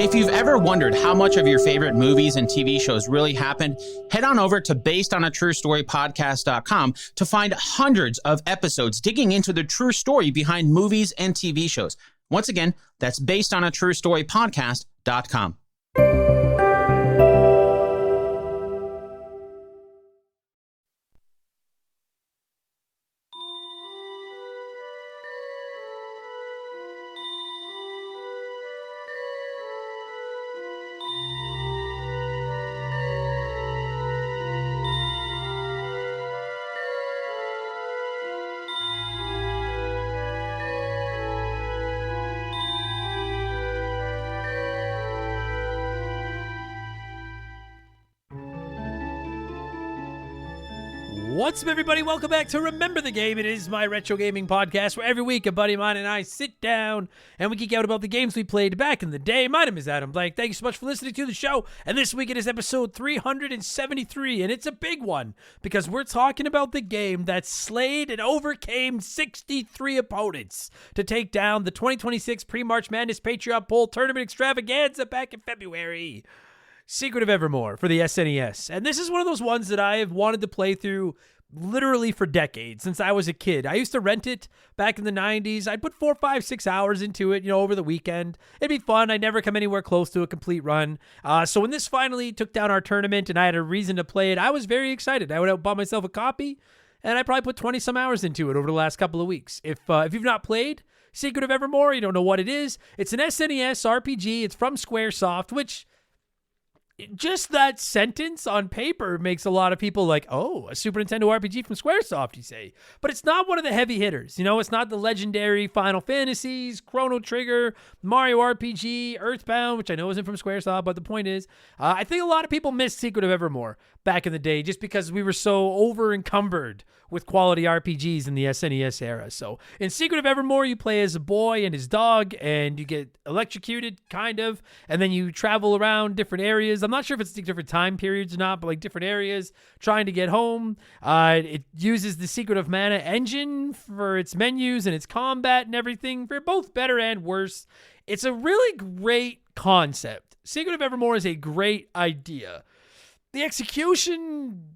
If you've ever wondered how much of your favorite movies and TV shows really happened, head on over to basedonatruestorypodcast.com to find hundreds of episodes digging into the true story behind movies and TV shows. Once again, that's basedonatruestorypodcast.com. What's up, everybody? Welcome back to Remember the Game. It is my retro gaming podcast where every week a buddy of mine and I sit down and we geek out about the games we played back in the day. My name is Adam Blank. Thank you so much for listening to the show. And this week it is episode 373, and it's a big one because we're talking about the game that slayed and overcame 63 opponents to take down the 2026 Pre-March Madness Patreon Poll Tournament Extravaganza back in February. Secret of Evermore for the SNES. And this is one of those ones that I have wanted to play through literally for decades, since I was a kid. I used to rent it back in the 90s. I'd put 4, 5, 6 hours into it, over the weekend. It'd be fun. I'd never come anywhere close to a complete run. So when this finally took down our tournament and I had a reason to play it, I was very excited. I would have bought myself a copy, and I probably put 20 some hours into it over the last couple of weeks. If you've not played Secret of Evermore, you don't know what it is. It's an SNES RPG. It's from Squaresoft, which... just that sentence on paper makes a lot of people like, oh, a Super Nintendo RPG from Squaresoft, you say. But it's not one of the heavy hitters. It's not the legendary Final Fantasies, Chrono Trigger, Mario RPG, Earthbound, which I know isn't from Squaresoft, but the point is, I think a lot of people missed Secret of Evermore back in the day just because we were so over-encumbered with quality RPGs in the SNES era. So in Secret of Evermore, you play as a boy and his dog, and you get electrocuted, kind of, and then you travel around different areas. I'm not sure if it's different time periods or not, but like different areas trying to get home. It uses the Secret of Mana engine for its menus and its combat and everything, for both better and worse. It's a really great concept. Secret of Evermore is a great idea. The execution...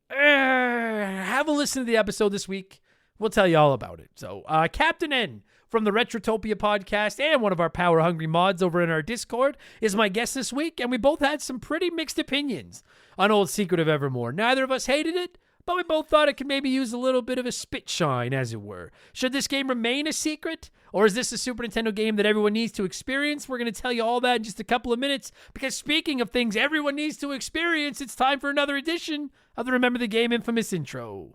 have a listen to the episode this week. We'll tell you all about it. So, Captain N from the Retrotopia podcast and one of our power-hungry mods over in our Discord is my guest this week, and we both had some pretty mixed opinions on old Secret of Evermore. Neither of us hated it, but we both thought it could maybe use a little bit of a spit shine, as it were. Should this game remain a secret, or is this a Super Nintendo game that everyone needs to experience? We're going to tell you all that in just a couple of minutes, because speaking of things everyone needs to experience, it's time for another edition of the Remember the Game infamous intro.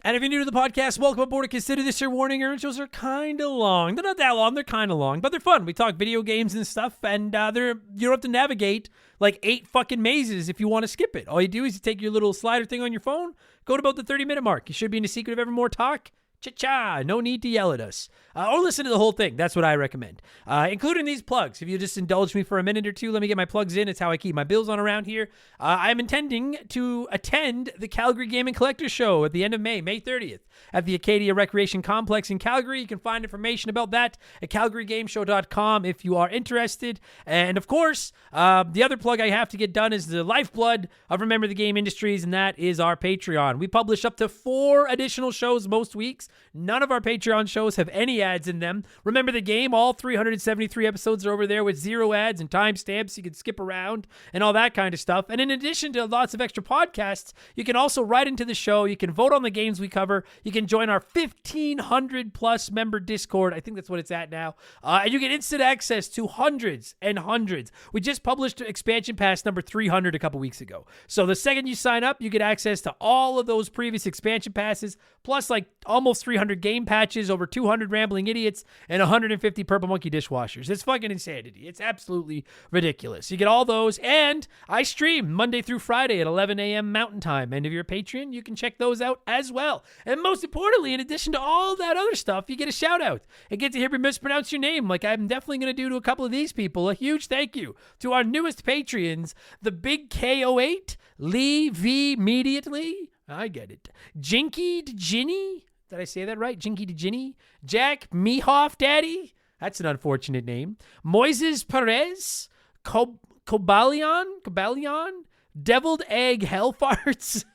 And if you're new to the podcast, welcome aboard and consider this your warning. Our intros are kind of long. They're not that long. They're kind of long, but they're fun. We talk video games and stuff, and you don't have to navigate like 8 fucking mazes if you want to skip it. All you do is you take your little slider thing on your phone, go to about the 30-minute mark. You should be in the Secret of Evermore talk. Cha-cha, no need to yell at us. Or listen to the whole thing. That's what I recommend. Including these plugs. If you just indulge me for a minute or two, let me get my plugs in. It's how I keep my bills on around here. I'm intending to attend the Calgary Gaming Collectors Show at the end of May 30th, at the Acadia Recreation Complex in Calgary. You can find information about that at calgarygameshow.com if you are interested. And of course, the other plug I have to get done is the lifeblood of Remember the Game Industries, and that is our Patreon. We publish up to 4 additional shows most weeks. None of our Patreon shows have any ads in them. Remember the Game, all 373 episodes are over there with 0 ads and timestamps. So you can skip around and all that kind of stuff. And in addition to lots of extra podcasts, you can also write into the show. You can vote on the games we cover. You can join our 1,500 plus member Discord. I think that's what it's at now. And you get instant access to hundreds and hundreds. We just published expansion pass number 300 a couple weeks ago. So the second you sign up, you get access to all of those previous expansion passes, plus like almost 300 game patches, over 200 Rambling Idiots, and 150 Purple Monkey dishwashers. It's fucking insanity. It's absolutely ridiculous. You get all those, and I stream Monday through Friday at 11 a.m. Mountain Time. And if you're a Patreon, you can check those out as well. And most importantly, in addition to all that other stuff, you get a shout out and get to hear me mispronounce your name, like I'm definitely going to do to a couple of these people. A huge thank you to our newest Patreons, the Big K08, Lee V. Immediately, I get it, Jinky Ginny, Did I say that right? Jinky to Ginny. Jack Mehoff Daddy. That's an unfortunate name. Moises Perez. Cobalion. Deviled Egg Hell Farts.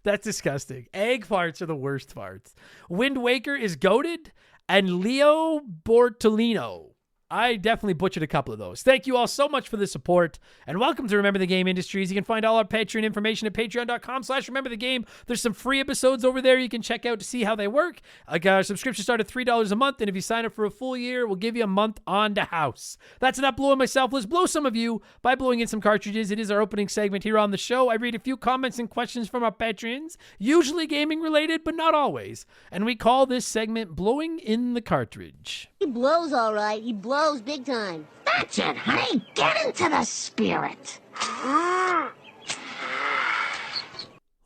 That's disgusting. Egg farts are the worst farts. Wind Waker is goated. And Leo Bortolino. I definitely butchered a couple of those. Thank you all so much for the support, and welcome to Remember the Game Industries. You can find all our Patreon information at patreon.com/rememberthegame. There's some free episodes over there you can check out to see how they work. Our subscription start at $3 a month, and if you sign up for a full year, we'll give you a month on the house. That's enough blowing myself. Let's blow some of you by blowing in some cartridges. It is our opening segment here on the show. I read a few comments and questions from our patrons, usually gaming related, but not always. And we call this segment Blowing in the Cartridge. He blows all right. He blows big time. That's it, honey. Get into the spirit.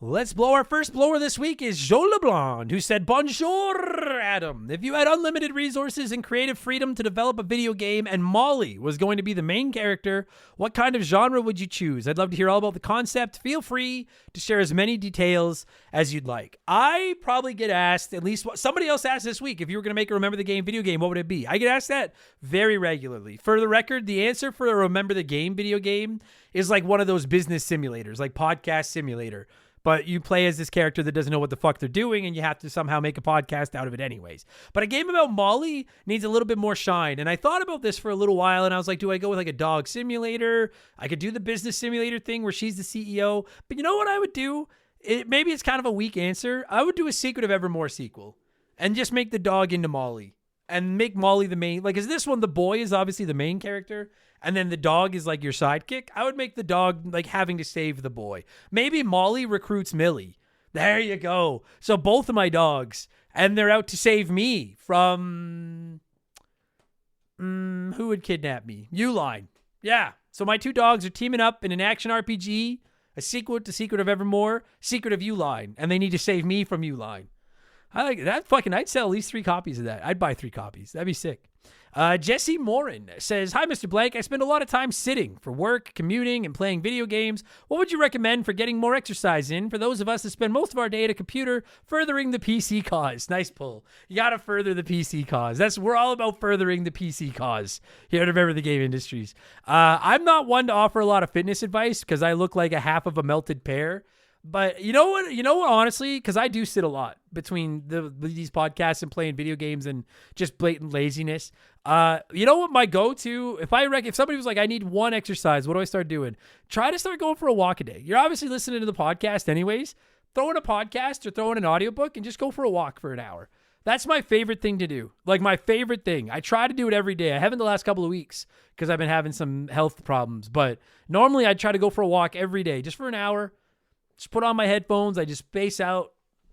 Let's blow. Our first blower this week is Joe LeBlanc, who said, Bonjour, Adam. If you had unlimited resources and creative freedom to develop a video game and Molly was going to be the main character, what kind of genre would you choose? I'd love to hear all about the concept. Feel free to share as many details as you'd like. I probably get asked, at least somebody else asked this week, if you were going to make a Remember the Game video game, what would it be? I get asked that very regularly. For the record, the answer for a Remember the Game video game is like one of those business simulators, like Podcast Simulator. But you play as this character that doesn't know what the fuck they're doing, and you have to somehow make a podcast out of it anyways. But a game about Molly needs a little bit more shine. And I thought about this for a little while, and I was like, do I go with like a dog simulator? I could do the business simulator thing where she's the CEO. But you know what I would do? Maybe it's kind of a weak answer. I would do a Secret of Evermore sequel and just make the dog into Molly and make Molly the main. Like, is this one, the boy is obviously the main character, and then the dog is like your sidekick? I would make the dog like having to save the boy. Maybe Molly recruits Millie. There you go. So both of my dogs, and they're out to save me from who would kidnap me? Uline. Yeah. So my two dogs are teaming up in an action RPG, a sequel to Secret of Evermore, Secret of Uline, and they need to save me from Uline. I like that. I'd sell at least 3 copies of that. I'd buy 3 copies. That'd be sick. Jesse Morin says, Hi, Mr. Blank. I spend a lot of time sitting for work, commuting, and playing video games. What would you recommend for getting more exercise in for those of us that spend most of our day at a computer furthering the PC cause? Nice pull. You got to further the PC cause. We're all about furthering the PC cause here at Remember the Game Industries. I'm not one to offer a lot of fitness advice because I look like a half of a melted pear. But you know what, honestly, because I do sit a lot between these podcasts and playing video games and just blatant laziness. You know what my go-to, if somebody was like, I need one exercise, what do I start doing? Try to start going for a walk a day. You're obviously listening to the podcast anyways. Throw in a podcast or throw in an audiobook and just go for a walk for an hour. That's my favorite thing to do. Like my favorite thing. I try to do it every day. I haven't the last couple of weeks because I've been having some health problems. But normally I try to go for a walk every day just for an hour. Just put on my headphones. I just space out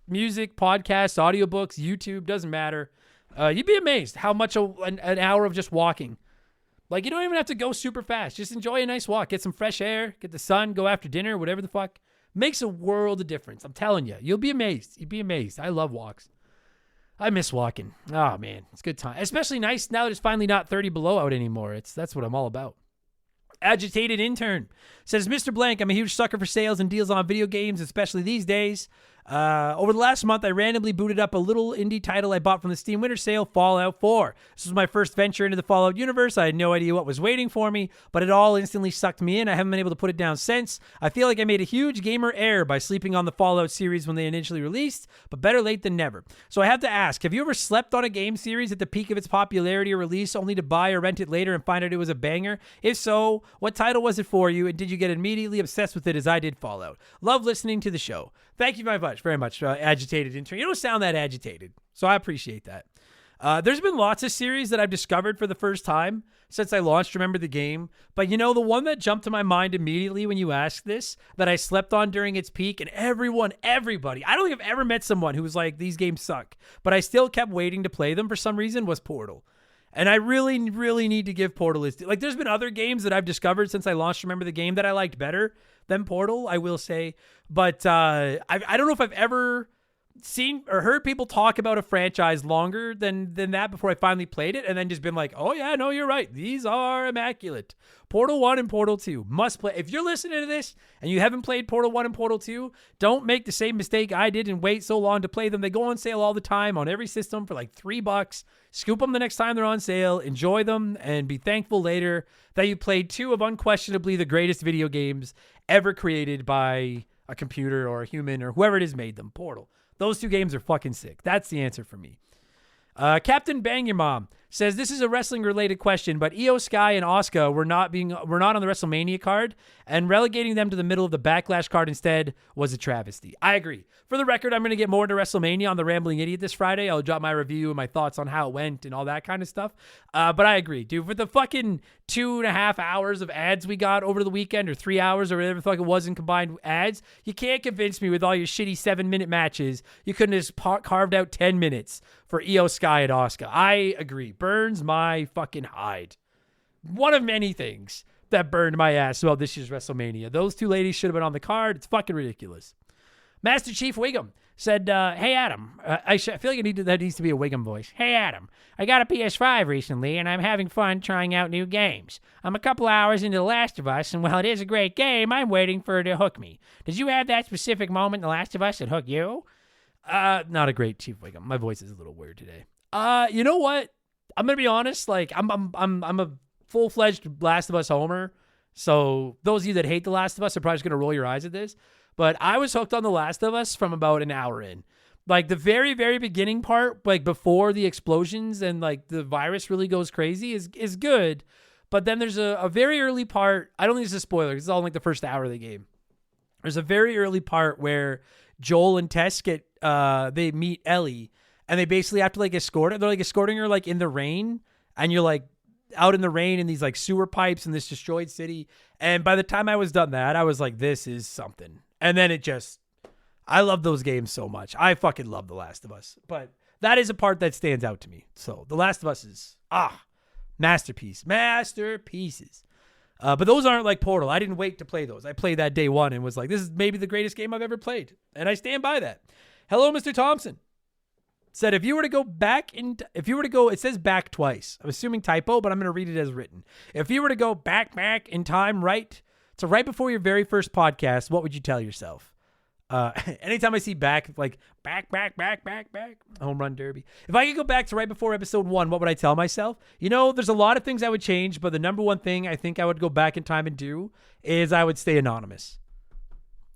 music, podcasts, audiobooks, YouTube, doesn't matter. You'd be amazed how much an hour of just walking. Like, you don't even have to go super fast. Just enjoy a nice walk. Get some fresh air, get the sun, go after dinner, whatever the fuck. Makes a world of difference. I'm telling you. You'll be amazed. You'd be amazed. I love walks. I miss walking. Oh, man. It's a good time. Especially nice now that it's finally not 30 below out anymore. That's what I'm all about. Agitated Intern says, Mr. Blank, I'm a huge sucker for sales and deals on video games, especially these days. Over the last month, I randomly booted up a little indie title I bought from the Steam Winter Sale, Fallout 4. This was my first venture into the Fallout universe. I had no idea what was waiting for me, but it all instantly sucked me in. I haven't been able to put it down since. I feel like I made a huge gamer error by sleeping on the Fallout series when they initially released, but better late than never. So I have to ask, have you ever slept on a game series at the peak of its popularity or release only to buy or rent it later and find out it was a banger? If so, what title was it for you, and did you get immediately obsessed with it as I did Fallout? Love listening to the show. Thank you very much, Agitated Intern. You don't sound that agitated, so I appreciate that. There's been lots of series that I've discovered for the first time since I launched Remember the Game, but the one that jumped to my mind immediately when you asked this, that I slept on during its peak, and everybody, I don't think I've ever met someone who was like, these games suck, but I still kept waiting to play them for some reason, was Portal. And I really, really need to give Portal like, there's been other games that I've discovered since I launched Remember the Game that I liked better than Portal, I will say. But I don't know if I've ever seen or heard people talk about a franchise longer than that before I finally played it, and then just been like, oh yeah, no, you're right. These are immaculate. Portal 1 and Portal 2 must play. If you're listening to this and you haven't played Portal 1 and Portal 2, don't make the same mistake I did and wait so long to play them. They go on sale all the time on every system for like $3. Scoop them the next time they're on sale. Enjoy them and be thankful later that you played two of unquestionably the greatest video games ever created by a computer or a human or whoever it is made them. Portal. Those two games are fucking sick. That's the answer for me. Captain Bang Your Mom says, this is a wrestling related question, but Io Sky and Asuka were not on the WrestleMania card, and relegating them to the middle of the Backlash card instead was a travesty. I agree. For the record, I'm going to get more into WrestleMania on the Rambling Idiot this Friday. I'll drop my review and my thoughts on how it went and all that kind of stuff. But I agree, dude. For the fucking 2.5 hours of ads we got over the weekend, or 3 hours, or whatever the fuck it was in combined ads, you can't convince me with all your shitty 7-minute matches you couldn't have just carved out 10 minutes for Io Sky and Asuka. I agree. Burns my fucking hide. One of many things that burned my ass about this year's WrestleMania. Those two ladies should have been on the card. It's fucking ridiculous. Master Chief Wiggum said, hey, Adam. I feel like that needs to be a Wiggum voice. Hey, Adam. I got a PS5 recently, and I'm having fun trying out new games. I'm a couple hours into The Last of Us, and while it is a great game, I'm waiting for it to hook me. Did you have that specific moment in The Last of Us that hooked you? Not a great Chief Wiggum. My voice is a little weird today. You know what? I'm gonna be honest. Like, I'm a full-fledged Last of Us homer. So those of you that hate The Last of Us are probably just gonna roll your eyes at this. But I was hooked on The Last of Us from about an hour in. Like, the very, very beginning part, like before the explosions and like the virus really goes crazy, is good. But then there's a very early part. I don't think it's a spoiler because it's all in like the first hour of the game. There's a very early part where Joel and Tess they meet Ellie, and they basically have to like escort her. They're like escorting her like in the rain, and you're like out in the rain in these like sewer pipes in this destroyed city. And by the time I was done that, I was like, this is something. And then I love those games so much. I fucking love The Last of Us. But that is a part that stands out to me. So The Last of Us is, masterpieces. But those aren't like Portal. I didn't wait to play those. I played that day one and was like, this is maybe the greatest game I've ever played. And I stand by that. Hello, Mr. Thompson. Said, if you were to go, it says back twice. I'm assuming typo, but I'm going to read it as written. If you were to go back in time, right before your very first podcast, what would you tell yourself? Anytime I see back, like back, home run derby. If I could go back to right before episode 1, what would I tell myself? You know, there's a lot of things I would change, but the number one thing I think I would go back in time and do is I would stay anonymous.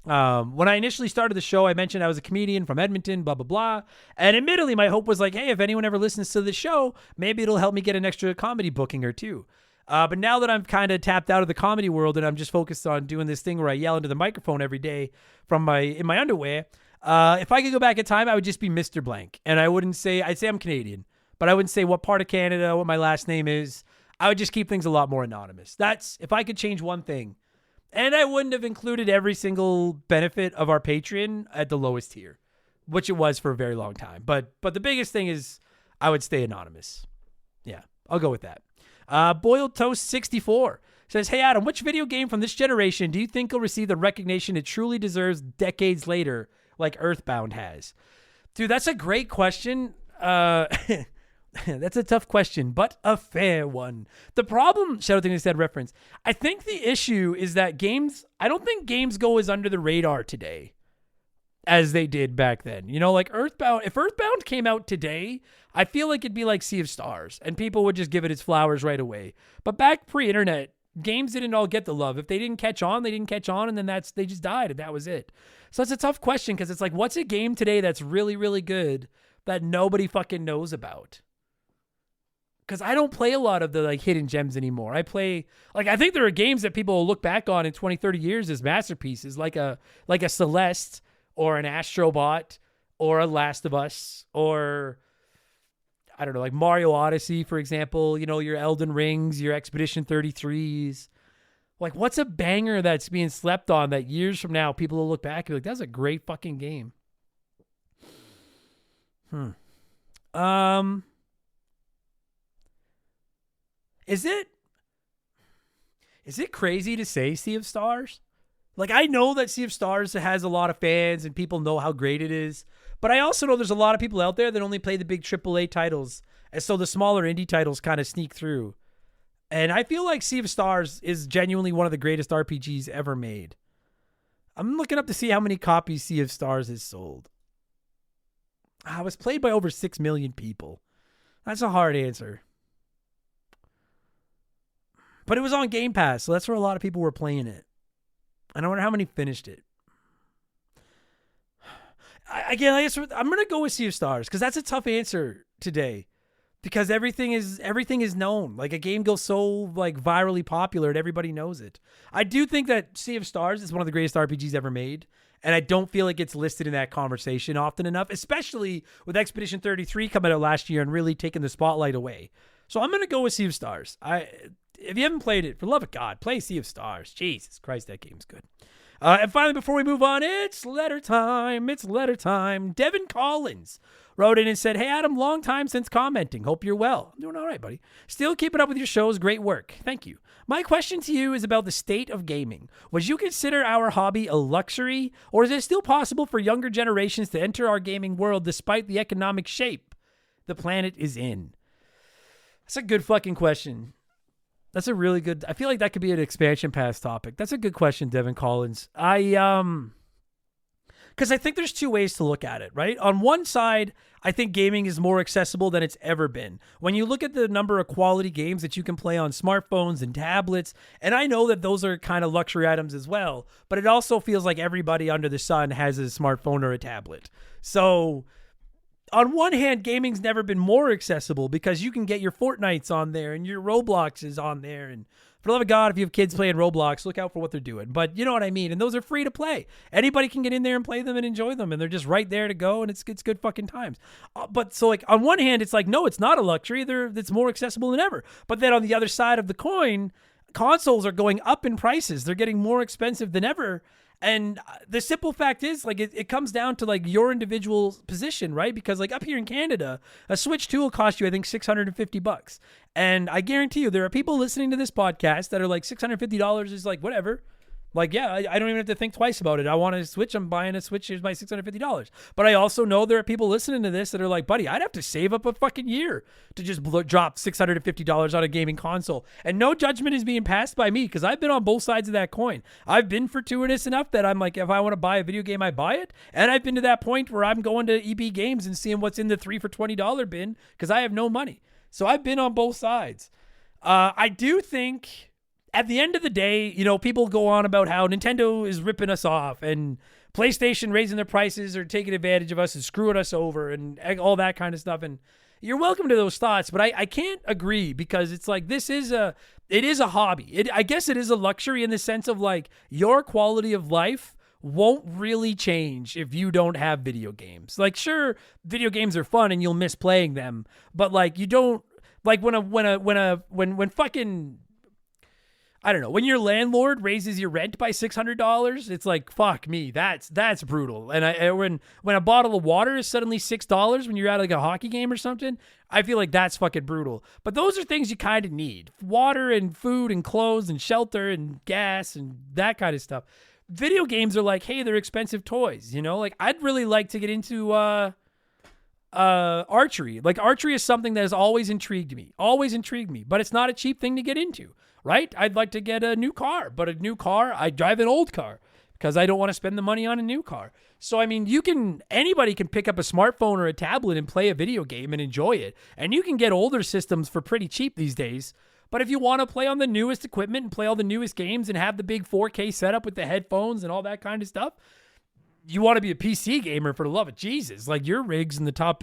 When I initially started the show, I mentioned I was a comedian from Edmonton, blah, blah, blah. And admittedly, my hope was like, hey, if anyone ever listens to the show, maybe it'll help me get an extra comedy booking or two. But now that I'm kind of tapped out of the comedy world and I'm just focused on doing this thing where I yell into the microphone every day in my underwear, if I could go back in time, I would just be Mr. Blank. And I'd say I'm Canadian, but I wouldn't say what part of Canada, what my last name is. I would just keep things a lot more anonymous. That's if I could change one thing. And I wouldn't have included every single benefit of our Patreon at the lowest tier, which it was for a very long time. But the biggest thing is I would stay anonymous. Yeah, I'll go with that. Boiled Toast 64 says, hey, Adam, which video game from this generation do you think will receive the recognition it truly deserves decades later, like Earthbound has? Dude, that's a great question. That's a tough question, but a fair one. The problem, Shadow Thing said reference, I think the issue is that I don't think games go as under the radar today as they did back then. You know, like Earthbound, if Earthbound came out today, I feel like it'd be like Sea of Stars and people would just give it its flowers right away. But back pre-internet, games didn't all get the love. If they didn't catch on, they didn't catch on, and then they just died, and that was it. So it's a tough question because it's like, what's a game today that's really, really good that nobody fucking knows about? Because I don't play a lot of the like hidden gems anymore. I play, like, I think there are games that people will look back on in 20, 30 years as masterpieces, like a Celeste or an Astrobot or a Last of Us or, I don't know, like Mario Odyssey, for example, you know, your Elden Rings, your Expedition 33s. Like, what's a banger that's being slept on that years from now people will look back and be like, that's a great fucking game. Is it crazy to say Sea of Stars? Like, I know that Sea of Stars has a lot of fans and people know how great it is, but I also know there's a lot of people out there that only play the big AAA titles, and so the smaller indie titles kind of sneak through. And I feel like Sea of Stars is genuinely one of the greatest RPGs ever made. I'm looking up to see how many copies Sea of Stars has sold. It was played by over 6 million people. That's a hard answer. But it was on Game Pass, so that's where a lot of people were playing it. And I wonder how many finished it. I guess I'm going to go with Sea of Stars because that's a tough answer today. Because everything is known. Like, a game goes so like virally popular and everybody knows it. I do think that Sea of Stars is one of the greatest RPGs ever made. And I don't feel like it's listed in that conversation often enough, especially with Expedition 33 coming out last year and really taking the spotlight away. So I'm going to go with Sea of Stars. If you haven't played it, for the love of God, play Sea of Stars. Jesus Christ, that game's good. And finally, before we move on, it's letter time. It's letter time. Devin Collins wrote in and said, "Hey, Adam, long time since commenting. Hope you're well." I'm doing all right, buddy. Still keeping up with your shows. Great work. Thank you. My question to you is about the state of gaming. Would you consider our hobby a luxury, or is it still possible for younger generations to enter our gaming world despite the economic shape the planet is in? That's a good fucking question. That's a really good... I feel like that could be an expansion pass topic. That's a good question, Devin Collins. Because I think there's two ways to look at it, right? On one side, I think gaming is more accessible than it's ever been. When you look at the number of quality games that you can play on smartphones and tablets, and I know that those are kind of luxury items as well, but it also feels like everybody under the sun has a smartphone or a tablet. So... on one hand, gaming's never been more accessible because you can get your Fortnites on there and your Robloxes on there. And for the love of God, if you have kids playing Roblox, look out for what they're doing. But you know what I mean? And those are free to play. Anybody can get in there and play them and enjoy them. And they're just right there to go. And it's good fucking times. But so like on one hand, it's like, no, it's not a luxury. It's more accessible than ever. But then on the other side of the coin, consoles are going up in prices. They're getting more expensive than ever. And the simple fact is, like, it comes down to, like, your individual position, right? Because, like, up here in Canada, a Switch 2 will cost you, I think, $650. And I guarantee you, there are people listening to this podcast that are like, $650 is, like, whatever. Like, yeah, I don't even have to think twice about it. I want a Switch. I'm buying a Switch. Here's my $650. But I also know there are people listening to this that are like, buddy, I'd have to save up a fucking year to just drop $650 on a gaming console. And no judgment is being passed by me because I've been on both sides of that coin. I've been fortuitous enough that I'm like, if I want to buy a video game, I buy it. And I've been to that point where I'm going to EB Games and seeing what's in the 3 for $20 bin because I have no money. So I've been on both sides. I do think... at the end of the day, you know, people go on about how Nintendo is ripping us off and PlayStation raising their prices or taking advantage of us and screwing us over and all that kind of stuff. And you're welcome to those thoughts, but I can't agree because it's like it is a hobby. I guess it is a luxury in the sense of like your quality of life won't really change if you don't have video games. Like, sure, video games are fun and you'll miss playing them, but like you don't like when fucking... I don't know. When your landlord raises your rent by $600, it's like, fuck me. That's brutal. And when a bottle of water is suddenly $6 when you're at like a hockey game or something, I feel like that's fucking brutal. But those are things you kind of need. Water and food and clothes and shelter and gas and that kind of stuff. Video games are like, hey, they're expensive toys, you know? Like, I'd really like to get into archery. Like, archery is something that has always intrigued me, but it's not a cheap thing to get into. Right? I'd like to get a new car, but a new car, I drive an old car because I don't want to spend the money on a new car. So, I mean, anybody can pick up a smartphone or a tablet and play a video game and enjoy it. And you can get older systems for pretty cheap these days. But if you want to play on the newest equipment and play all the newest games and have the big 4K setup with the headphones and all that kind of stuff, you want to be a PC gamer, for the love of Jesus. Like your rigs and the top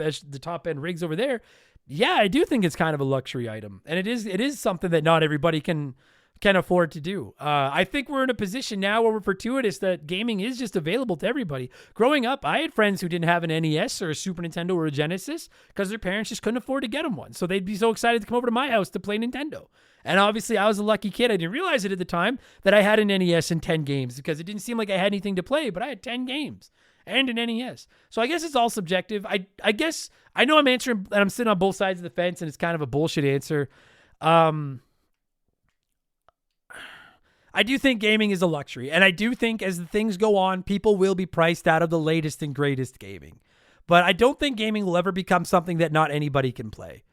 end rigs over there. Yeah, I do think it's kind of a luxury item. And it is something that not everybody can afford to do. I think we're in a position now where we're fortuitous that gaming is just available to everybody. Growing up, I had friends who didn't have an NES or a Super Nintendo or a Genesis because their parents just couldn't afford to get them one. So they'd be so excited to come over to my house to play Nintendo. And obviously, I was a lucky kid. I didn't realize it at the time that I had an NES and 10 games because it didn't seem like I had anything to play, but I had 10 games. And an NES. So I guess it's all subjective. I guess I know I'm answering and I'm sitting on both sides of the fence and it's kind of a bullshit answer. I I do think gaming is a luxury. And I do think as the things go on, people will be priced out of the latest and greatest gaming. But I don't think gaming will ever become something that not anybody can play.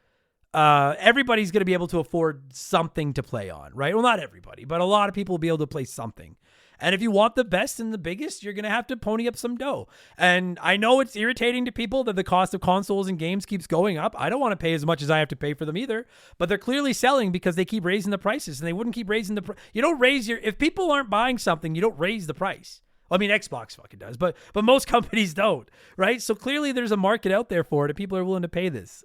Everybody's going to be able to afford something to play on, right? Well, not everybody, but a lot of people will be able to play something. And if you want the best and the biggest, you're going to have to pony up some dough. And I know it's irritating to people that the cost of consoles and games keeps going up. I don't want to pay as much as I have to pay for them either, but they're clearly selling because they keep raising the prices, and they wouldn't keep raising you don't raise if people aren't buying something, you don't raise the price. I mean, Xbox fucking does, but most companies don't, right? So clearly there's a market out there for it, and people are willing to pay this.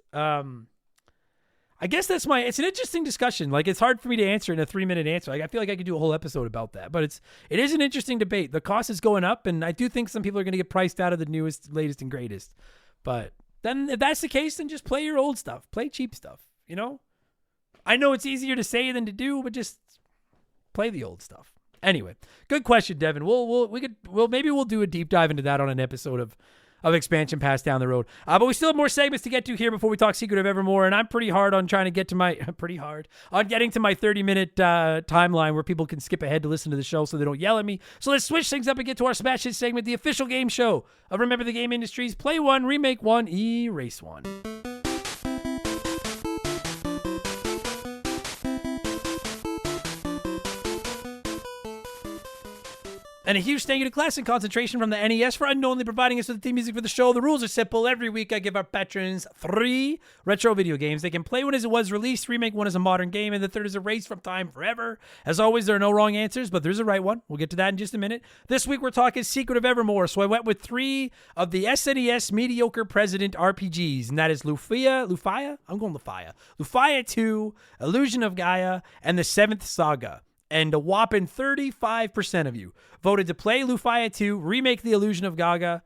I guess it's an interesting discussion. Like, it's hard for me to answer in a 3-minute answer. Like, I feel like I could do a whole episode about that, but it is an interesting debate. The cost is going up, and I do think some people are going to get priced out of the newest, latest, and greatest. But then if that's the case, then just play your old stuff. Play cheap stuff, you know? I know it's easier to say than to do, but just play the old stuff. Anyway, good question, Devin. Maybe we'll do a deep dive into that on an episode of Expansion Pass down the road. But we still have more segments to get to here before we talk Secret of Evermore, and I'm pretty hard on trying to get to my 30-minute timeline where people can skip ahead to listen to the show so they don't yell at me. So let's switch things up and get to our Smash Hit segment, the official game show of Remember the Game Industries. Play one, remake one, erase one. And a huge thank you to Classic Concentration from the NES for unknowingly providing us with the theme music for the show. The rules are simple. Every week I give our patrons 3 retro video games. They can play one as it was released, remake one as a modern game, and the third is erased from time forever. As always, there are no wrong answers, but there's a right one. We'll get to that in just a minute. This week we're talking Secret of Evermore, so I went with 3 of the SNES Mediocre President RPGs, and that is Lufia? I'm going Lufia. Lufia 2, Illusion of Gaia, and the 7th Saga. And a whopping 35% of you voted to play Lufia 2, remake The Illusion of Gaia,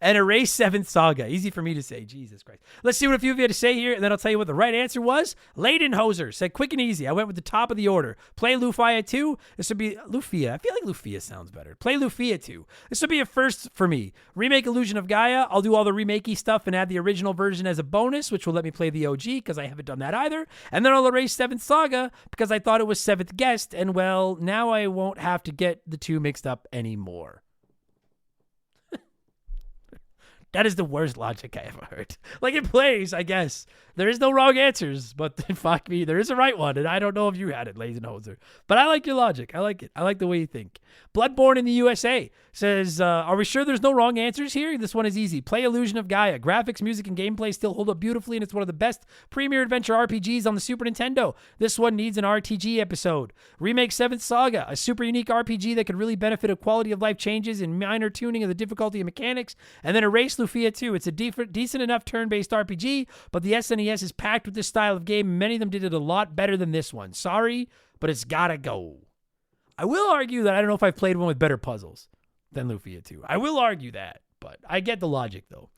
and erase 7th Saga. Easy for me to say. Jesus Christ. Let's see what a few of you had to say here, and then I'll tell you what the right answer was. Leidenhoser said quick and easy. I went with the top of the order. Play Lufia 2. This would be Lufia. I feel like Lufia sounds better. Play Lufia 2. This would be a first for me. Remake Illusion of Gaia. I'll do all the remakey stuff and add the original version as a bonus, which will let me play the OG because I haven't done that either. And then I'll erase 7th Saga because I thought it was 7th Guest, and well, now I won't have to get the 2 mixed up anymore. That is the worst logic I ever heard. Like, it plays, I guess. There is no wrong answers, but fuck me, there is a right one, and I don't know if you had it, Leidenhoser. But I like your logic. I like it. I like the way you think. Bloodborne in the USA says, are we sure there's no wrong answers here? This one is easy. Play Illusion of Gaia. Graphics, music, and gameplay still hold up beautifully, and it's one of the best premier adventure RPGs on the Super Nintendo. This one needs an RTG episode. Remake 7th Saga, a super unique RPG that could really benefit of quality of life changes and minor tuning of the difficulty and mechanics, and then erase Lufia 2. It's a decent enough turn-based RPG, but the SNES is packed with this style of game. Many of them did it a lot better than this one. Sorry, but it's gotta go. I will argue that I don't know if I've played one with better puzzles than Lufia 2. I will argue that, but I get the logic though.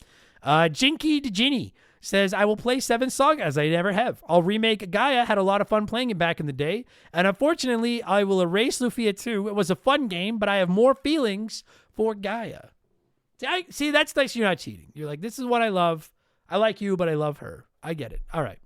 Jinky DeGinny says, I will play 7th Saga as I never have. I'll remake Gaia. Had a lot of fun playing it back in the day. And unfortunately, I will erase Lufia 2. It was a fun game, but I have more feelings for Gaia. See, that's nice. You're not cheating. You're like, this is what I love. I like you, but I love her. I get it. All right.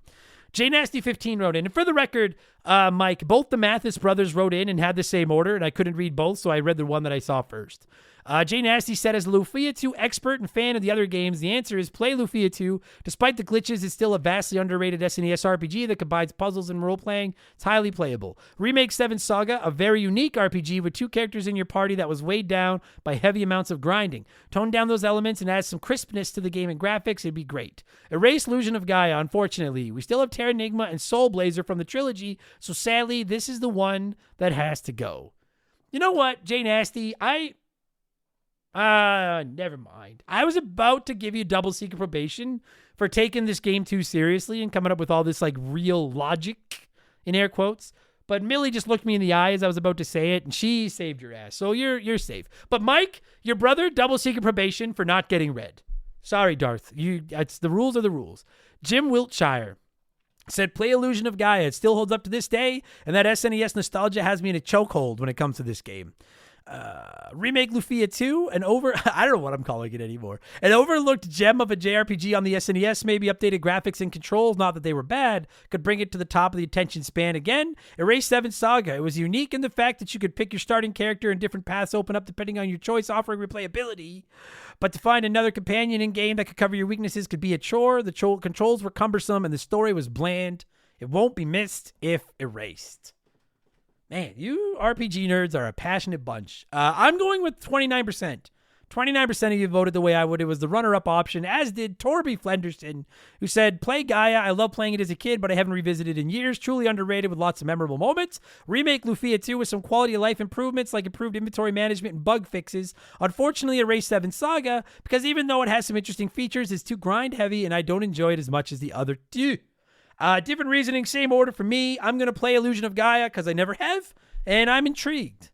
JNasty15 wrote in. And for the record, Mike, both the Mathis brothers wrote in and had the same order, and I couldn't read both, so I read the one that I saw first. JNasty said, as a Lufia 2 expert and fan of the other games, the answer is play Lufia 2. Despite the glitches, it's still a vastly underrated SNES RPG that combines puzzles and role-playing. It's highly playable. Remake 7th Saga, a very unique RPG with 2 characters in your party that was weighed down by heavy amounts of grinding. Tone down those elements and add some crispness to the game and graphics. It'd be great. Erase Illusion of Gaia, unfortunately. We still have Terra Nigma and Soul Blazer from the trilogy, so sadly, this is the one that has to go. You know what, JNasty? Never mind. I was about to give you double secret probation for taking this game too seriously and coming up with all this like real logic in air quotes. But Millie just looked me in the eye as I was about to say it, and she saved your ass. So you're safe. But Mike, your brother, double secret probation for not getting read. Sorry, Darth. It's the rules are the rules. Jim Wiltshire said, play Illusion of Gaia. It still holds up to this day, and that SNES nostalgia has me in a chokehold when it comes to this game. Remake Lufia 2, I don't know what I'm calling it anymore. An overlooked gem of a JRPG on the SNES, maybe updated graphics and controls, not that they were bad, could bring it to the top of the attention span again. Erase 7 Saga. It was unique in the fact that you could pick your starting character and different paths open up depending on your choice, offering replayability. But to find another companion in game that could cover your weaknesses could be a chore. The controls were cumbersome and the story was bland. It won't be missed if erased. Man, you RPG nerds are a passionate bunch. I'm going with 29%. 29% of you voted the way I would. It was the runner-up option, as did Torby Flenderson, who said, play Gaia. I love playing it as a kid, but I haven't revisited in years. Truly underrated with lots of memorable moments. Remake Lufia 2 with some quality of life improvements like improved inventory management and bug fixes. Unfortunately, Erase 7 Saga, because even though it has some interesting features, it's too grind-heavy, and I don't enjoy it as much as the other two. Different reasoning, same order for me. I'm going to play Illusion of Gaia because I never have, and I'm intrigued.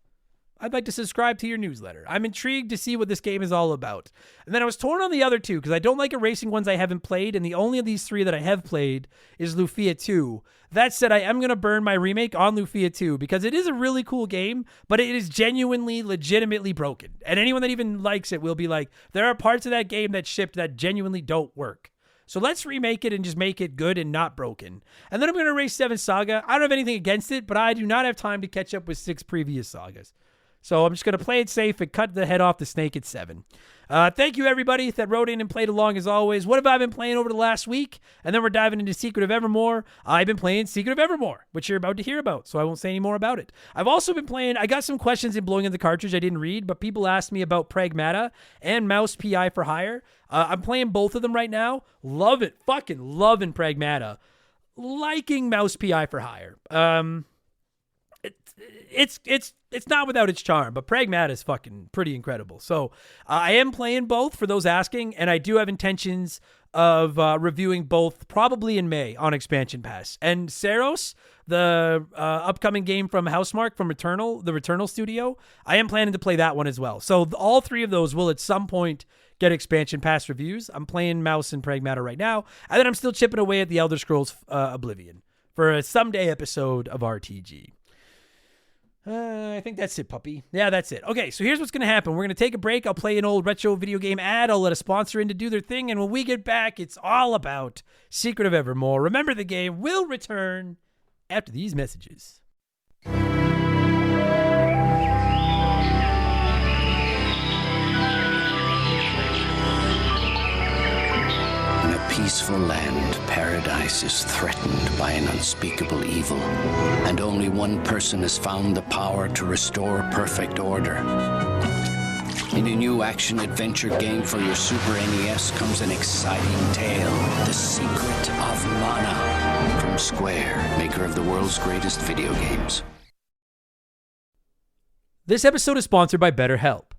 I'd like to subscribe to your newsletter. I'm intrigued to see what this game is all about. And then I was torn on the other two because I don't like erasing ones I haven't played, and the only of these three that I have played is Lufia 2. That said, I am going to burn my remake on Lufia 2 because it is a really cool game, but it is genuinely, legitimately broken. And anyone that even likes it will be like, there are parts of that game that shipped that genuinely don't work. So let's remake it and just make it good and not broken. And then I'm going to erase 7 Saga. I don't have anything against it, but I do not have time to catch up with 6 previous sagas. So I'm just going to play it safe and cut the head off the snake at 7. Thank you, everybody that wrote in and played along as always. What have I been playing over the last week? And then we're diving into Secret of Evermore. I've been playing Secret of Evermore, which you're about to hear about, so I won't say any more about it. I've also been playing, I got some questions in Blowing in the Cartridge I didn't read, but people asked me about Pragmata and Mouse PI for Hire. I'm playing both of them right now. Love it. Fucking loving Pragmata. Liking Mouse PI for Hire. It's not without its charm, but Pragmata is fucking pretty incredible. So I am playing both for those asking, and I do have intentions of reviewing both probably in May on Expansion Pass. And Seros, the upcoming game from Housemarque from the Returnal studio, I am planning to play that one as well. So all three of those will at some point get Expansion Pass reviews. I'm playing Mouse and Pragmata right now, and then I'm still chipping away at the Elder Scrolls Oblivion for a someday episode of RTG. I think that's it, puppy. Yeah, that's it. Okay, so here's what's going to happen. We're going to take a break. I'll play an old retro video game ad. I'll let a sponsor in to do their thing. And when we get back, it's all about Secret of Evermore. Remember, the game will return after these messages. In a peaceful land, paradise is threatened by an unspeakable evil, and only one person has found the power to restore perfect order. In a new action-adventure game for your Super NES comes an exciting tale, The Secret of Mana, from Square, maker of the world's greatest video games. This episode is sponsored by BetterHelp.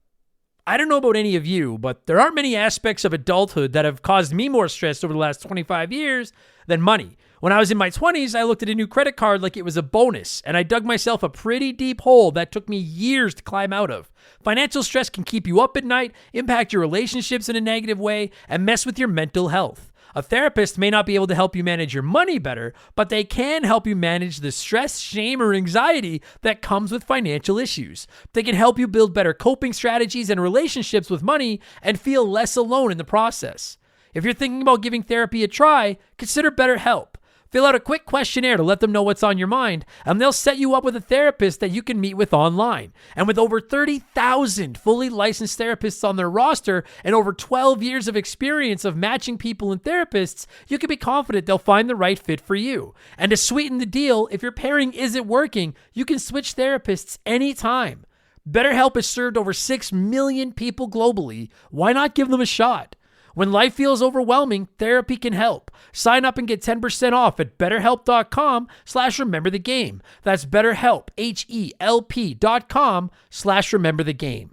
I don't know about any of you, but there aren't many aspects of adulthood that have caused me more stress over the last 25 years than money. When I was in my 20s, I looked at a new credit card like it was a bonus, and I dug myself a pretty deep hole that took me years to climb out of. Financial stress can keep you up at night, impact your relationships in a negative way, and mess with your mental health. A therapist may not be able to help you manage your money better, but they can help you manage the stress, shame, or anxiety that comes with financial issues. They can help you build better coping strategies and relationships with money and feel less alone in the process. If you're thinking about giving therapy a try, consider BetterHelp. Fill out a quick questionnaire to let them know what's on your mind, and they'll set you up with a therapist that you can meet with online. And with over 30,000 fully licensed therapists on their roster and over 12 years of experience of matching people and therapists, you can be confident they'll find the right fit for you. And to sweeten the deal, if your pairing isn't working, you can switch therapists anytime. BetterHelp has served over 6 million people globally. Why not give them a shot? When life feels overwhelming, therapy can help. Sign up and get 10% off at betterhelp.com/rememberthegame. That's BetterHelp, HELP.com/rememberthegame.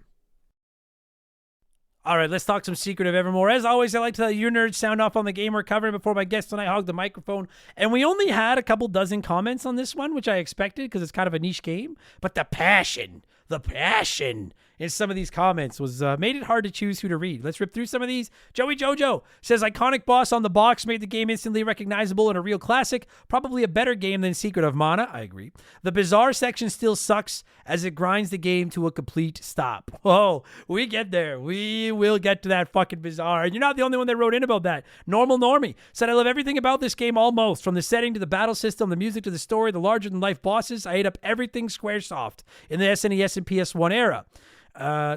All right, let's talk some Secret of Evermore. As always, I like to let your nerds sound off on the game we're covering before my guest and I hog the microphone. And we only had a couple dozen comments on this one, which I expected because it's kind of a niche game. But the passion in some of these comments was made it hard to choose who to read. Let's rip through some of these. Joey Jojo says, iconic boss on the box made the game instantly recognizable and a real classic. Probably a better game than Secret of Mana. I agree. The bizarre section still sucks as it grinds the game to a complete stop. Oh, we get there. We will get to that fucking bizarre. And you're not the only one that wrote in about that. Normal Normie said, I love everything about this game almost. From the setting to the battle system, the music to the story, the larger-than-life bosses. I ate up everything Squaresoft in the SNES and PS1 era.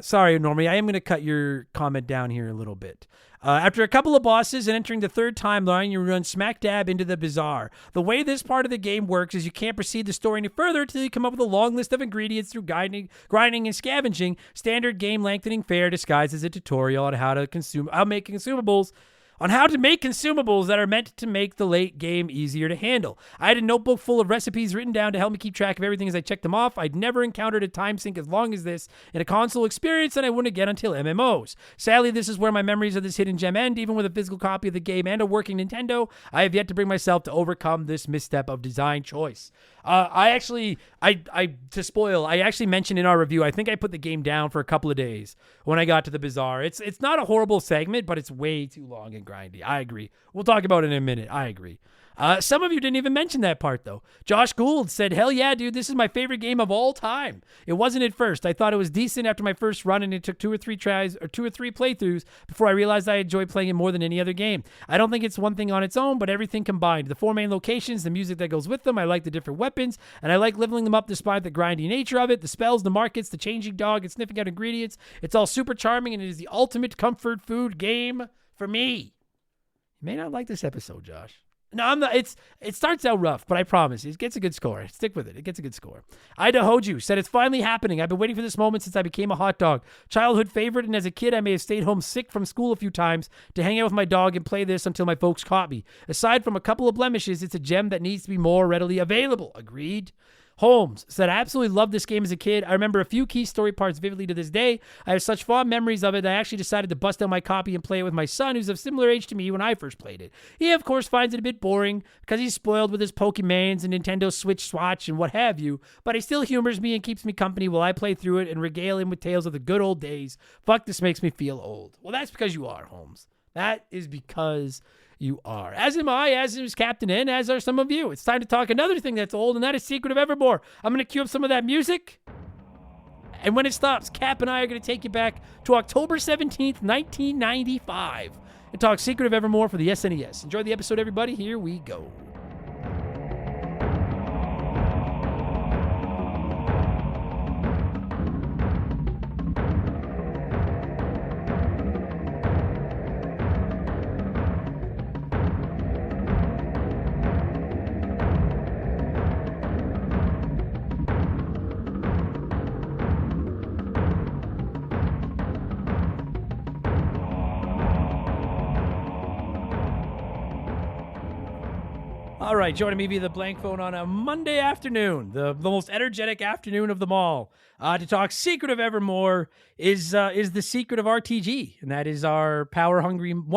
Sorry, Normie, I am going to cut your comment down here a little bit. After a couple of bosses and entering the third timeline, you run smack dab into the bizarre. The way this part of the game works is you can't proceed the story any further until you come up with a long list of ingredients through grinding and scavenging. Standard game lengthening fare disguised as a tutorial on how to make consumables that are meant to make the late game easier to handle. I had a notebook full of recipes written down to help me keep track of everything as I checked them off. I'd never encountered a time sink as long as this in a console experience, and I wouldn't get until MMOs. Sadly, this is where my memories of this hidden gem end. Even with a physical copy of the game and a working Nintendo, I have yet to bring myself to overcome this misstep of design choice. I actually mentioned in our review, I think I put the game down for a couple of days when I got to the bizarre. It's not a horrible segment, but it's way too long and grindy. I agree. We'll talk about it in a minute. I agree. Some of you didn't even mention that part, though. Josh Gould said, hell yeah, dude, this is my favorite game of all time. It wasn't at first. I thought it was decent after my first run, and it took 2 or 3 playthroughs before I realized I enjoyed playing it more than any other game. I don't think it's one thing on its own, but everything combined. The 4 main locations, the music that goes with them, I like the different weapons, and I like leveling them up despite the grindy nature of it, the spells, the markets, the changing dog, and sniffing out ingredients. It's all super charming, and it is the ultimate comfort food game for me. You may not like this episode, Josh. No, I'm not. It starts out rough, but I promise it gets a good score. Stick with it. It gets a good score. Ida Hoju said, it's finally happening. I've been waiting for this moment since I became a hot dog. Childhood favorite, and as a kid, I may have stayed home sick from school a few times to hang out with my dog and play this until my folks caught me. Aside from a couple of blemishes, it's a gem that needs to be more readily available. Agreed. Holmes said, I absolutely loved this game as a kid. I remember a few key story parts vividly to this day. I have such fond memories of it that I actually decided to bust out my copy and play it with my son, who's of similar age to me when I first played it. He, of course, finds it a bit boring because he's spoiled with his Pokemans and Nintendo Switch and what have you, but he still humors me and keeps me company while I play through it and regale him with tales of the good old days. Fuck, this makes me feel old. Well, that's because you are, Holmes. That is because you are. As am I, as is Captain N, as are some of you. It's time to talk another thing that's old, and that is Secret of Evermore. I'm going to cue up some of that music. And when it stops, Cap and I are going to take you back to October 17th, 1995, and talk Secret of Evermore for the SNES. Enjoy the episode, everybody. Here we go. All right, joining me via the blank phone on a Monday afternoon, the most energetic afternoon of them all, to talk Secret of Evermore is the Secret of RTG, and that is one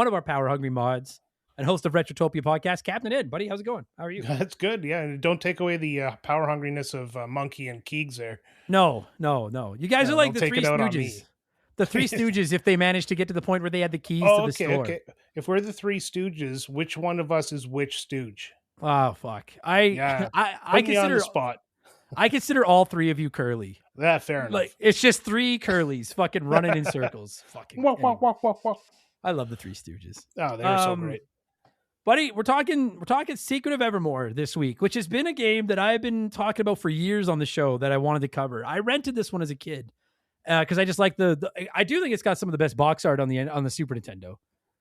of our power hungry mods and host of Retrotopia podcast, Captain Ed. Buddy, how's it going? How are you? That's good. Yeah, and don't take away the power hungriness of Monkey and Keegs there. No. You guys are like the Three Stooges. The Three Stooges, if they managed to get to the point where they had the keys to the store. Okay. If we're the Three Stooges, which one of us is which stooge? Oh fuck! I consider on the spot. I consider all 3 of you curly. Yeah, fair enough. Like it's just 3 curlies, fucking running in circles. Fucking. I love the Three Stooges. Oh, they're so great, buddy. We're talking Secret of Evermore this week, which has been a game that I've been talking about for years on the show that I wanted to cover. I rented this one as a kid because I just like I do think it's got some of the best box art on the Super Nintendo.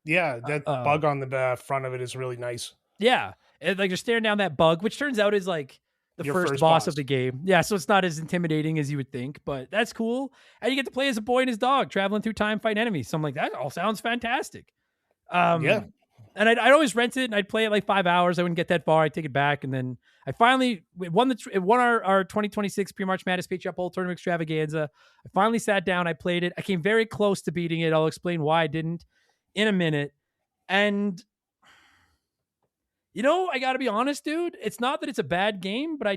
Yeah, that bug on the front of it is really nice. Yeah. Like you're staring down that bug, which turns out is like the first boss of the game. Yeah, so it's not as intimidating as you would think, but that's cool. And you get to play as a boy and his dog traveling through time, fighting enemies. So I'm like, that all sounds fantastic. Yeah. And I'd always rent it and I'd play it like 5 hours. I wouldn't get that far. I'd take it back. And then I finally won our 2026 Pre-March Madness Patreon Poll Tournament Extravaganza. I finally sat down. I played it. I came very close to beating it. I'll explain why I didn't in a minute. And I got to be honest, dude. It's not that it's a bad game, but I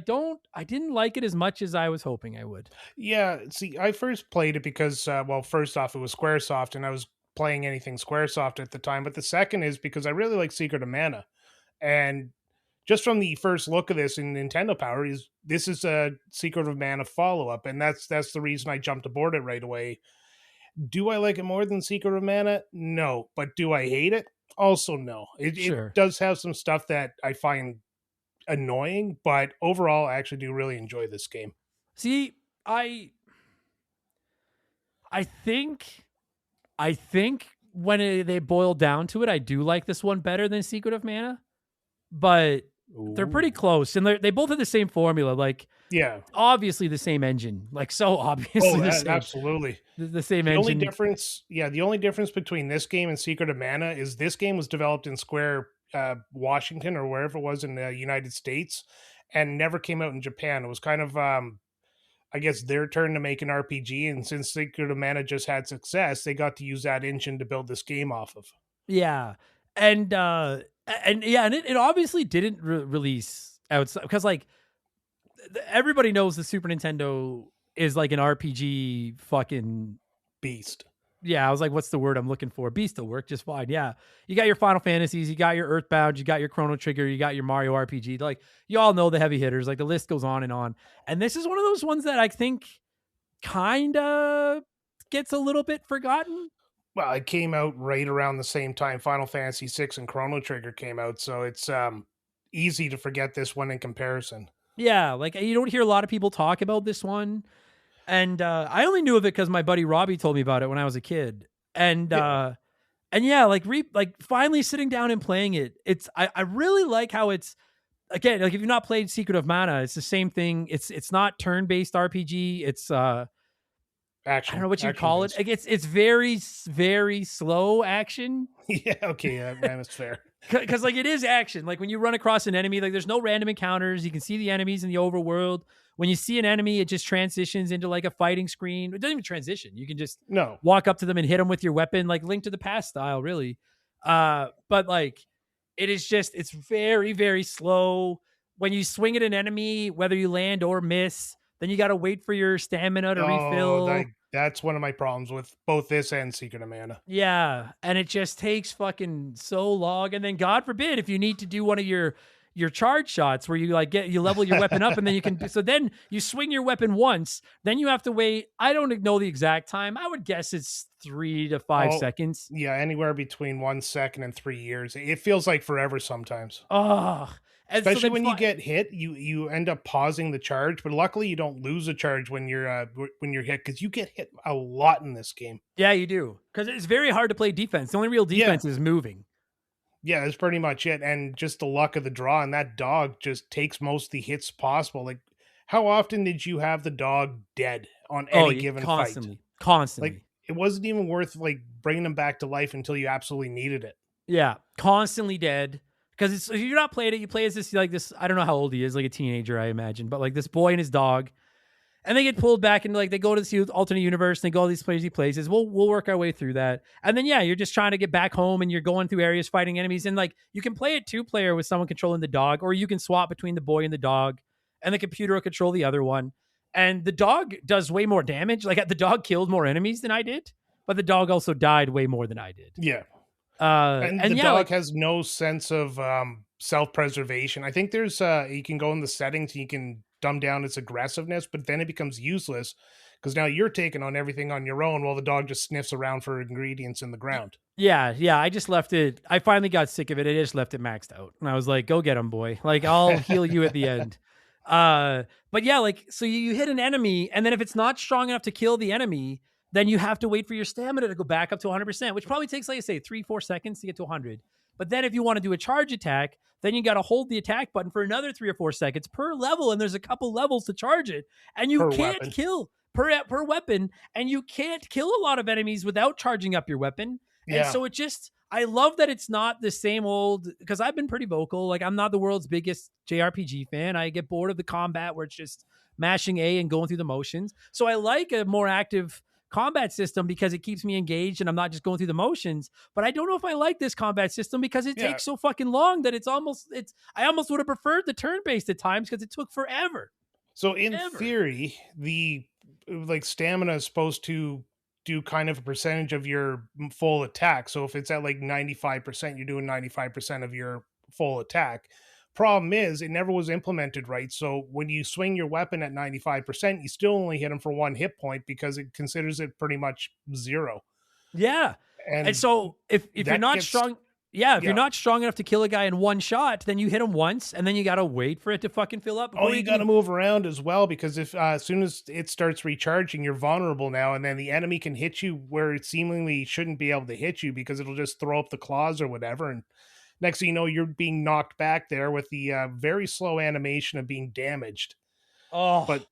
didn't like it as much as I was hoping I would. Yeah, see, I first played it because, well, first off, it was Squaresoft, and I was playing anything Squaresoft at the time. But the second is because I really like Secret of Mana, and just from the first look of this in Nintendo Power, is this is a Secret of Mana follow up, and that's the reason I jumped aboard it right away. Do I like it more than Secret of Mana? No, but do I hate it? Also, no. It Sure. does have some stuff that I find annoying, but overall, I actually do really enjoy this game. See, I think when they boil down to it, I do like this one better than Secret of Mana, but they're pretty Ooh. close, and they both have the same formula. Like, Yeah. obviously the same engine, like so obviously Oh, the same, absolutely. the same The only engine. difference, yeah, the only difference between this game and Secret of Mana is this game was developed in Washington or wherever it was in the United States, and never came out in Japan. It was kind of, I guess, their turn to make an RPG, and since Secret of Mana just had success, they got to use that engine to build this game off of. Yeah, and yeah, and it obviously didn't release outside because like everybody knows the Super Nintendo is like an RPG fucking. Beast. Yeah, I was like, what's the word I'm looking for? Beast will work just fine. Yeah. You got your Final Fantasies, you got your Earthbound, you got your Chrono Trigger, you got your Mario RPG. Like, you all know the heavy hitters. Like, the list goes on and on. And this is one of those ones that I think kind of gets a little bit forgotten. Well, it came out right around the same time Final Fantasy VI and Chrono Trigger came out, so it's easy to forget this one in comparison. Yeah, like, you don't hear a lot of people talk about this one. And I only knew of it because my buddy Robbie told me about it when I was a kid. And yeah, like finally sitting down and playing it. I really like how it's, again, like if you've not played Secret of Mana, it's the same thing. It's not turn-based RPG. It's I don't know what you call it. Like it's very, very slow action. Yeah, okay, that's fair. Because like it is action. Like when you run across an enemy, like there's no random encounters. You can see the enemies in the overworld. When you see an enemy, it just transitions into like a fighting screen. It doesn't even transition. You can just walk up to them and hit them with your weapon, like Link to the Past style, really. But like it is just, it's very, very slow. When you swing at an enemy, whether you land or miss, then you got to wait for your stamina to refill. That's one of my problems with both this and Secret of Mana. Yeah, and it just takes fucking so long. And then God forbid if you need to do one of your charge shots where you like you level your weapon up and then you can, so then you swing your weapon once, then you have to wait. I don't know the exact time. I would guess it's 3 to 5 seconds. Yeah, anywhere between 1 second and 3 years. It feels like forever sometimes. Oh, especially when you get hit, you end up pausing the charge, but luckily you don't lose a charge when you're hit, because you get hit a lot in this game. Yeah, you do, because it's very hard to play defense. The only real defense is moving. Yeah, that's pretty much it, and just the luck of the draw, and that dog just takes most of the hits possible. Like, how often did you have the dog dead on any given fight? Constantly. Like, it wasn't even worth like bringing him back to life until you absolutely needed it. Yeah, constantly dead. Because if you're not playing it, you play as this, I don't know how old he is, like a teenager, I imagine, but like this boy and his dog, and they get pulled back into like, they go to this alternate universe, and they go all these crazy places. We'll work our way through that. And then, yeah, you're just trying to get back home, and you're going through areas fighting enemies. And like, you can play it 2-player with someone controlling the dog, or you can swap between the boy and the dog, and the computer will control the other one. And the dog does way more damage. Like, the dog killed more enemies than I did, but the dog also died way more than I did. Yeah. And the dog has no sense of self-preservation. I think there's you can go in the settings and you can dumb down its aggressiveness, but then it becomes useless because now you're taking on everything on your own while the dog just sniffs around for ingredients in the ground. Yeah, I just left it. I finally got sick of it. I just left it maxed out. And I was like, go get him, boy. Like, I'll heal you at the end. But yeah, like, so you hit an enemy, and then if it's not strong enough to kill the enemy, then you have to wait for your stamina to go back up to 100%, which probably takes, like I say, 3-4 seconds to get to 100. But then if you want to do a charge attack, then you got to hold the attack button for another 3 or 4 seconds per level, and there's a couple levels to charge it. And you can't kill per weapon, and you can't kill a lot of enemies without charging up your weapon. Yeah. And so it just, I love that it's not the same old, because I've been pretty vocal. Like, I'm not the world's biggest JRPG fan. I get bored of the combat where it's just mashing A and going through the motions. So I like a more active combat system because it keeps me engaged and I'm not just going through the motions. But I don't know if I like this combat system because it takes so fucking long that I almost would have preferred the turn-based at times because it took forever. So in theory, the like stamina is supposed to do kind of a percentage of your full attack. So if it's at like 95%, you're doing 95% of your full attack. Problem is, it never was implemented right. So when you swing your weapon at 95%, you still only hit them for 1 hit point because it considers it pretty much 0. Yeah. And so if you're not strong, if you're not strong enough to kill a guy in one shot, then you hit him once and then you got to wait for it to fucking fill up. Oh, you got to move around as well because if as soon as it starts recharging, you're vulnerable now. And then the enemy can hit you where it seemingly shouldn't be able to hit you because it'll just throw up the claws or whatever. And next thing you know, you're being knocked back there with the very slow animation of being damaged. Oh, but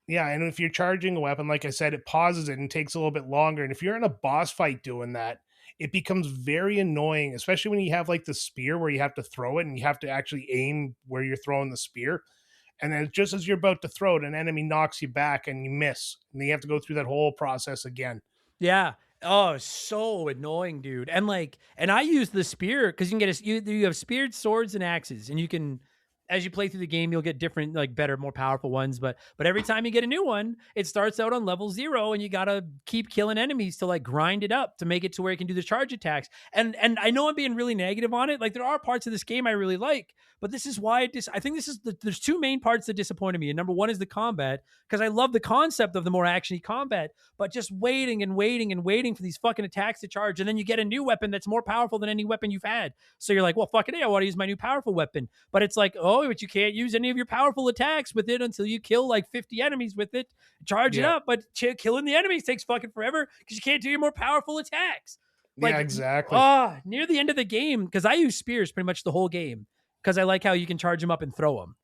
yeah, and if you're charging a weapon, like I said, it pauses it and takes a little bit longer. And if you're in a boss fight doing that, it becomes very annoying, especially when you have like the spear where you have to throw it and you have to actually aim where you're throwing the spear. And then just as you're about to throw it, an enemy knocks you back and you miss. And you have to go through that whole process again. Yeah. Oh, so annoying, dude. And I use the spear because you can get you have speared swords and axes, and you can, as you play through the game, you'll get different, like better, more powerful ones. But every time you get a new one, it starts out on level 0, and you gotta keep killing enemies to like grind it up to make it to where you can do the charge attacks. And I know I'm being really negative on it. Like there are parts of this game I really like, but this is why I think there's 2 main parts that disappointed me. And number 1 is the combat, because I love the concept of the more actiony combat, but just waiting and waiting and waiting for these fucking attacks to charge, and then you get a new weapon that's more powerful than any weapon you've had. So you're like, well, fucking hey, I want to use my new powerful weapon, but it's like, oh, but you can't use any of your powerful attacks with it until you kill like 50 enemies with it. Charge it up, but killing the enemies takes fucking forever because you can't do your more powerful attacks. Like, yeah, exactly. Near the end of the game, because I use spears pretty much the whole game because I like how you can charge them up and throw them.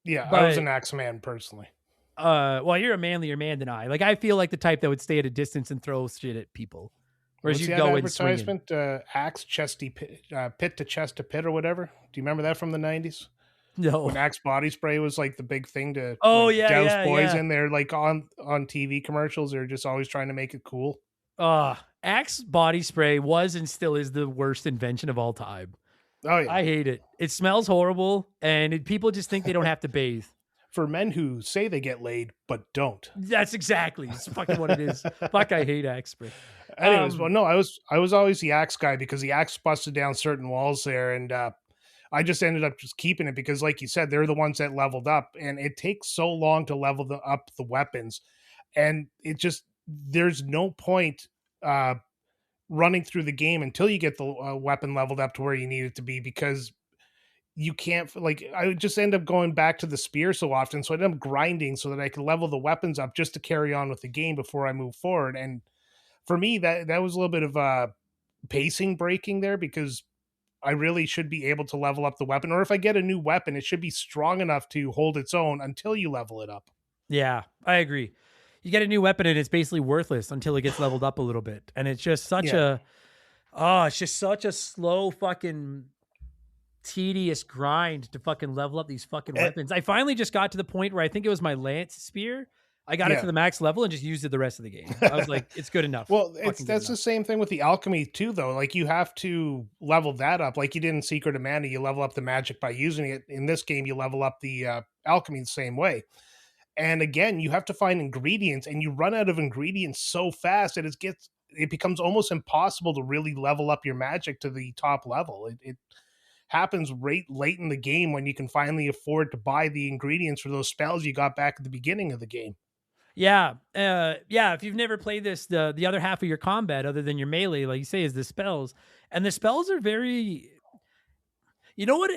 Yeah, but I was an axe man personally. Well, you're a manlier man than I. Like, I feel like the type that would stay at a distance and throw shit at people. Whereas you go and swing. Axe chesty pit to chest to pit or whatever. Do you remember that from the 90s? No. When Axe body spray was like the big thing to douse boys in there, like on TV commercials. They're just always trying to make it cool. Axe body spray was and still is the worst invention of all time. Oh yeah, I hate it. It smells horrible, and people just think they don't have to bathe. For men who say they get laid but don't. That's exactly. It's fucking what it is. Fuck, I hate Axe spray. Anyways, well, no, I was always the Axe guy because the Axe busted down certain walls there, and I just ended up just keeping it because, like you said, they're the ones that leveled up, and it takes so long to level up the weapons, and it just there's no point running through the game until you get the weapon leveled up to where you need it to be because you can't, like, I would just end up going back to the spear so often, so I end up grinding so that I can level the weapons up just to carry on with the game before I move forward. And for me, that was a little bit of pacing breaking there because I really should be able to level up the weapon, or if I get a new weapon, it should be strong enough to hold its own until you level it up. Yeah, I agree. You get a new weapon and it's basically worthless until it gets leveled up a little bit. And it's just such it's just such a slow fucking tedious grind to fucking level up these fucking weapons. I finally just got to the point where I think it was my lance spear. I got it to the max level and just used it the rest of the game. I was like, it's good enough. Well, that's the same thing with the alchemy too, though. Like you have to level that up. Like you did in Secret of Mana, you level up the magic by using it. In this game, you level up the alchemy the same way. And again, you have to find ingredients, and you run out of ingredients so fast that it becomes almost impossible to really level up your magic to the top level. It happens late in the game when you can finally afford to buy the ingredients for those spells you got back at the beginning of the game. Yeah. If you've never played this, the other half of your combat, other than your melee, like you say, is the spells. And the spells are very, you know what?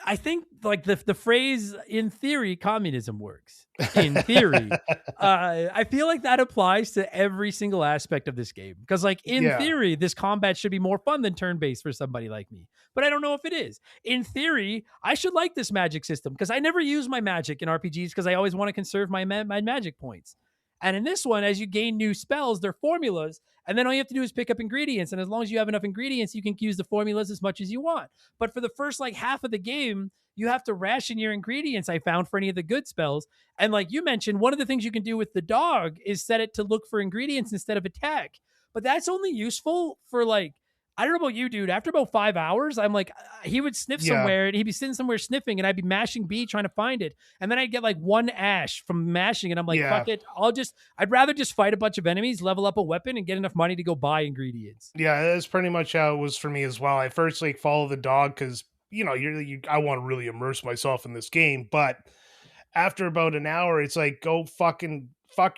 I think like the phrase "in theory, communism works." In theory, I feel like that applies to every single aspect of this game. Because like in theory, this combat should be more fun than turn-based for somebody like me. But I don't know if it is. In theory, I should like this magic system because I never use my magic in RPGs because I always want to conserve my magic points. And in this one, as you gain new spells, they're formulas. And then all you have to do is pick up ingredients. And as long as you have enough ingredients, you can use the formulas as much as you want. But for the first like half of the game, you have to ration your ingredients, I found, for any of the good spells. And like you mentioned, one of the things you can do with the dog is set it to look for ingredients instead of attack. But that's only useful for like, I don't know about you, dude. After about 5 hours, I'm like, he would sniff Yeah. somewhere and he'd be sitting somewhere sniffing and I'd be mashing B trying to find it. And then I'd get like one ash from mashing and I'm like, Yeah. fuck it. I'd rather just fight a bunch of enemies, level up a weapon and get enough money to go buy ingredients. Yeah, that's pretty much how it was for me as well. I first like follow the dog because I want to really immerse myself in this game, but after about an hour, it's like, go fuck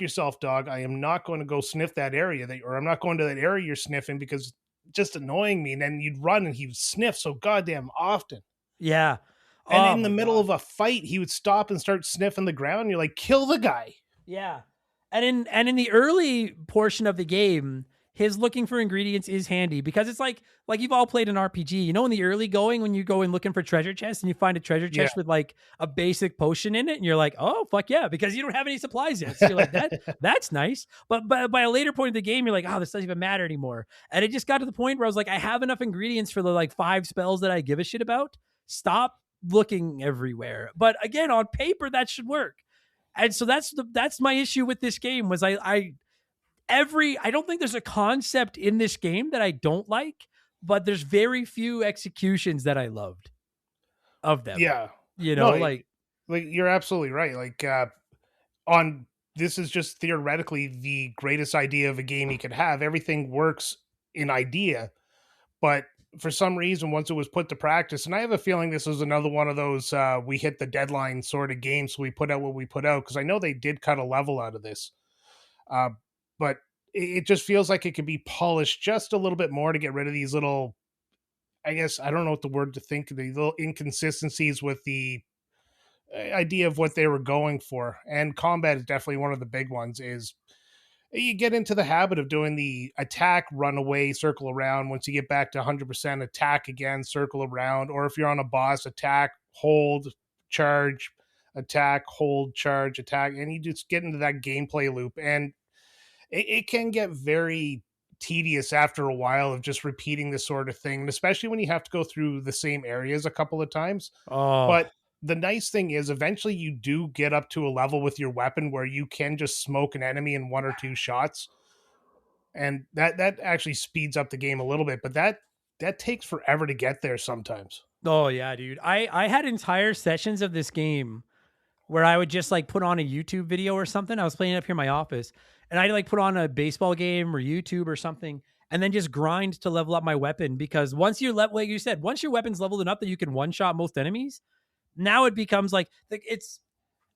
yourself, dog. I am not going to go sniff that area or I'm not going to that area you're sniffing because it's just annoying me. And then you'd run and he would sniff so goddamn often. Yeah. And Oh in the my middle God. of a fight, he would stop and start sniffing the ground. And you're like, kill the guy. Yeah. And in the early portion of the game, his looking for ingredients is handy because it's like you've all played an RPG. You know, in the early going, when you go in looking for treasure chests and you find a treasure chest with like a basic potion in it, and you're like, oh fuck yeah, because you don't have any supplies yet. So you're like, that's nice. But by a later point of the game, you're like, oh, this doesn't even matter anymore. And it just got to the point where I was like, I have enough ingredients for the like 5 spells that I give a shit about. Stop looking everywhere. But again, on paper, that should work. And so that's my issue with this game was I don't think there's a concept in this game that I don't like, but there's very few executions that I loved of them. Yeah. You know, No, like you're absolutely right. Like on this is just theoretically the greatest idea of a game you could have. Everything works in idea, but for some reason, once it was put to practice, and I have a feeling this was another one of those we hit the deadline sort of games, so we put out what we put out, because I know they did cut a level out of this. But it just feels like it could be polished just a little bit more to get rid of these little, I guess, I don't know what the word to think, the little inconsistencies with the idea of what they were going for. And combat is definitely one of the big ones. Is you get into the habit of doing the attack, run away, circle around. Once you get back to 100%, attack again, circle around. Or if you're on a boss, attack, hold, charge, attack, hold, charge, attack. And you just get into that gameplay loop. And it can get very tedious after a while of just repeating this sort of thing, and especially when you have to go through the same areas a couple of times. But the nice thing is eventually you do get up to a level with your weapon where you can just smoke an enemy in 1 or 2 shots. And that actually speeds up the game a little bit, but that takes forever to get there sometimes. Oh yeah, dude. I had entire sessions of this game where I would just like put on a YouTube video or something. I was playing it up here in my office and I'd like put on a baseball game or YouTube or something and then just grind to level up my weapon, because once you're like you said, once your weapon's leveled enough that you can one-shot most enemies, now it becomes like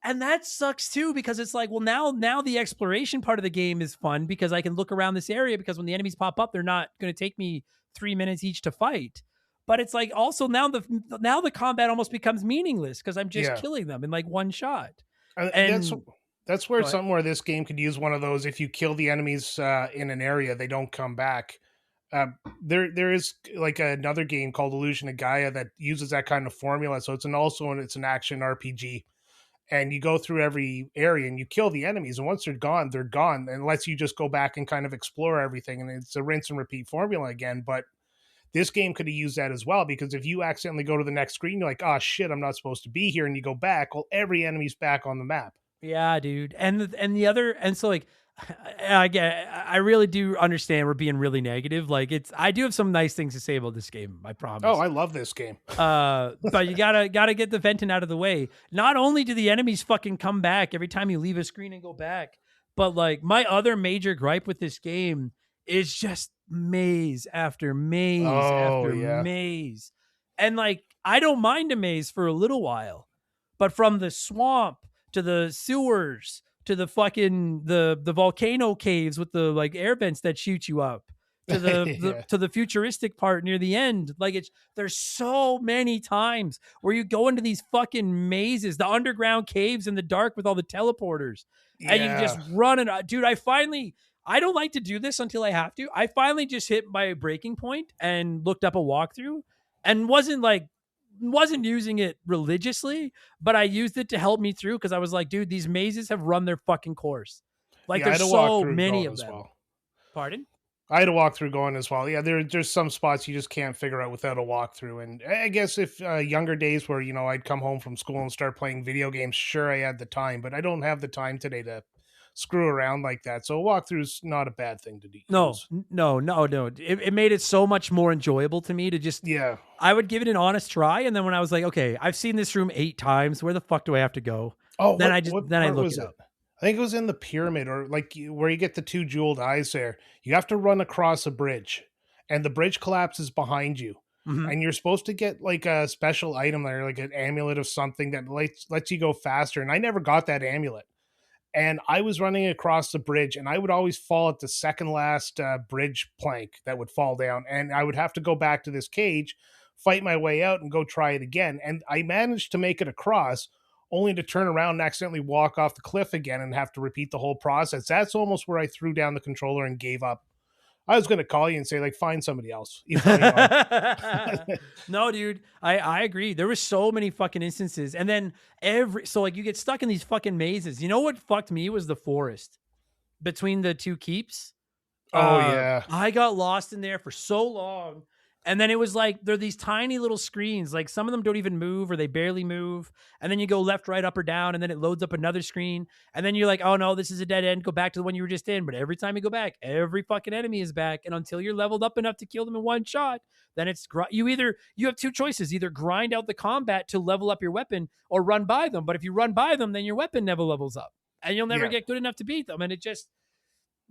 and that sucks too, because it's like, well, now the exploration part of the game is fun because I can look around this area, because when the enemies pop up, they're not going to take me 3 minutes each to fight. But it's like also now the combat almost becomes meaningless because I'm just killing them in like one shot. And that's where something where this game could use one of those. If you kill the enemies in an area, they don't come back. There is like another game called Illusion of Gaia that uses that kind of formula. So it's an action RPG, and you go through every area and you kill the enemies, and once they're gone, unless you just go back and kind of explore everything, and it's a rinse and repeat formula again. But this game could have used that as well, because if you accidentally go to the next screen, you're like, oh shit, I'm not supposed to be here, and you go back, well, every enemy's back on the map. Yeah, dude. And so like, I really do understand we're being really negative. Like I do have some nice things to say about this game, I promise. Oh, I love this game. But you gotta get the venting out of the way. Not only do the enemies fucking come back every time you leave a screen and go back, but like my other major gripe with this game is just maze after maze maze. And like, I don't mind a maze for a little while, but from the swamp to the sewers to the fucking the volcano caves with the like air vents that shoot you up to the to the futuristic part near the end, like there's so many times where you go into these fucking mazes, the underground caves in the dark with all the teleporters, and you just run it. Dude, I don't like to do this until I have to. I finally just hit my breaking point and looked up a walkthrough and wasn't using it religiously, but I used it to help me through, because I was like, dude, these mazes have run their fucking course. Like Yeah, I had there's to walk so through many going of as them. well. Pardon? I had to walk through going as well. Yeah, there's some spots you just can't figure out without a walkthrough. And I guess if younger days where, I'd come home from school and start playing video games, sure, I had the time, but I don't have the time today to screw around like that. So a walkthrough's not a bad thing to No, use. no. It made it so much more enjoyable to me to just, Yeah. I would give it an honest try. And then when I was like, okay, I've seen this room 8 times. Where the fuck do I have to go? Oh, Then what I part look was it it? up. I think it was in the pyramid, or like where you get the 2 jeweled eyes there. You have to run across a bridge, and the bridge collapses behind you. Mhm. And you're supposed to get like a special item there, like an amulet of something that lets you go faster. And I never got that amulet. And I was running across the bridge, and I would always fall at the second last bridge plank that would fall down. And I would have to go back to this cage, fight my way out, and go try it again. And I managed to make it across, only to turn around and accidentally walk off the cliff again and have to repeat the whole process. That's almost where I threw down the controller and gave up. I was going to call you and say, like, find somebody else. No, dude, I agree. There were so many fucking instances. And then so like you get stuck in these fucking mazes. You know what fucked me was the forest between the 2 keeps. Oh, yeah. I got lost in there for so long. And then it was like, they're these tiny little screens. Like some of them don't even move or they barely move. And then you go left, right, up or down. And then it loads up another screen. And then you're like, oh no, this is a dead end. Go back to the one you were just in. But every time you go back, every fucking enemy is back. And until you're leveled up enough to kill them in one shot, then it's, you have 2 choices, either grind out the combat to level up your weapon or run by them. But if you run by them, then your weapon never levels up and you'll never get good enough to beat them. And it just,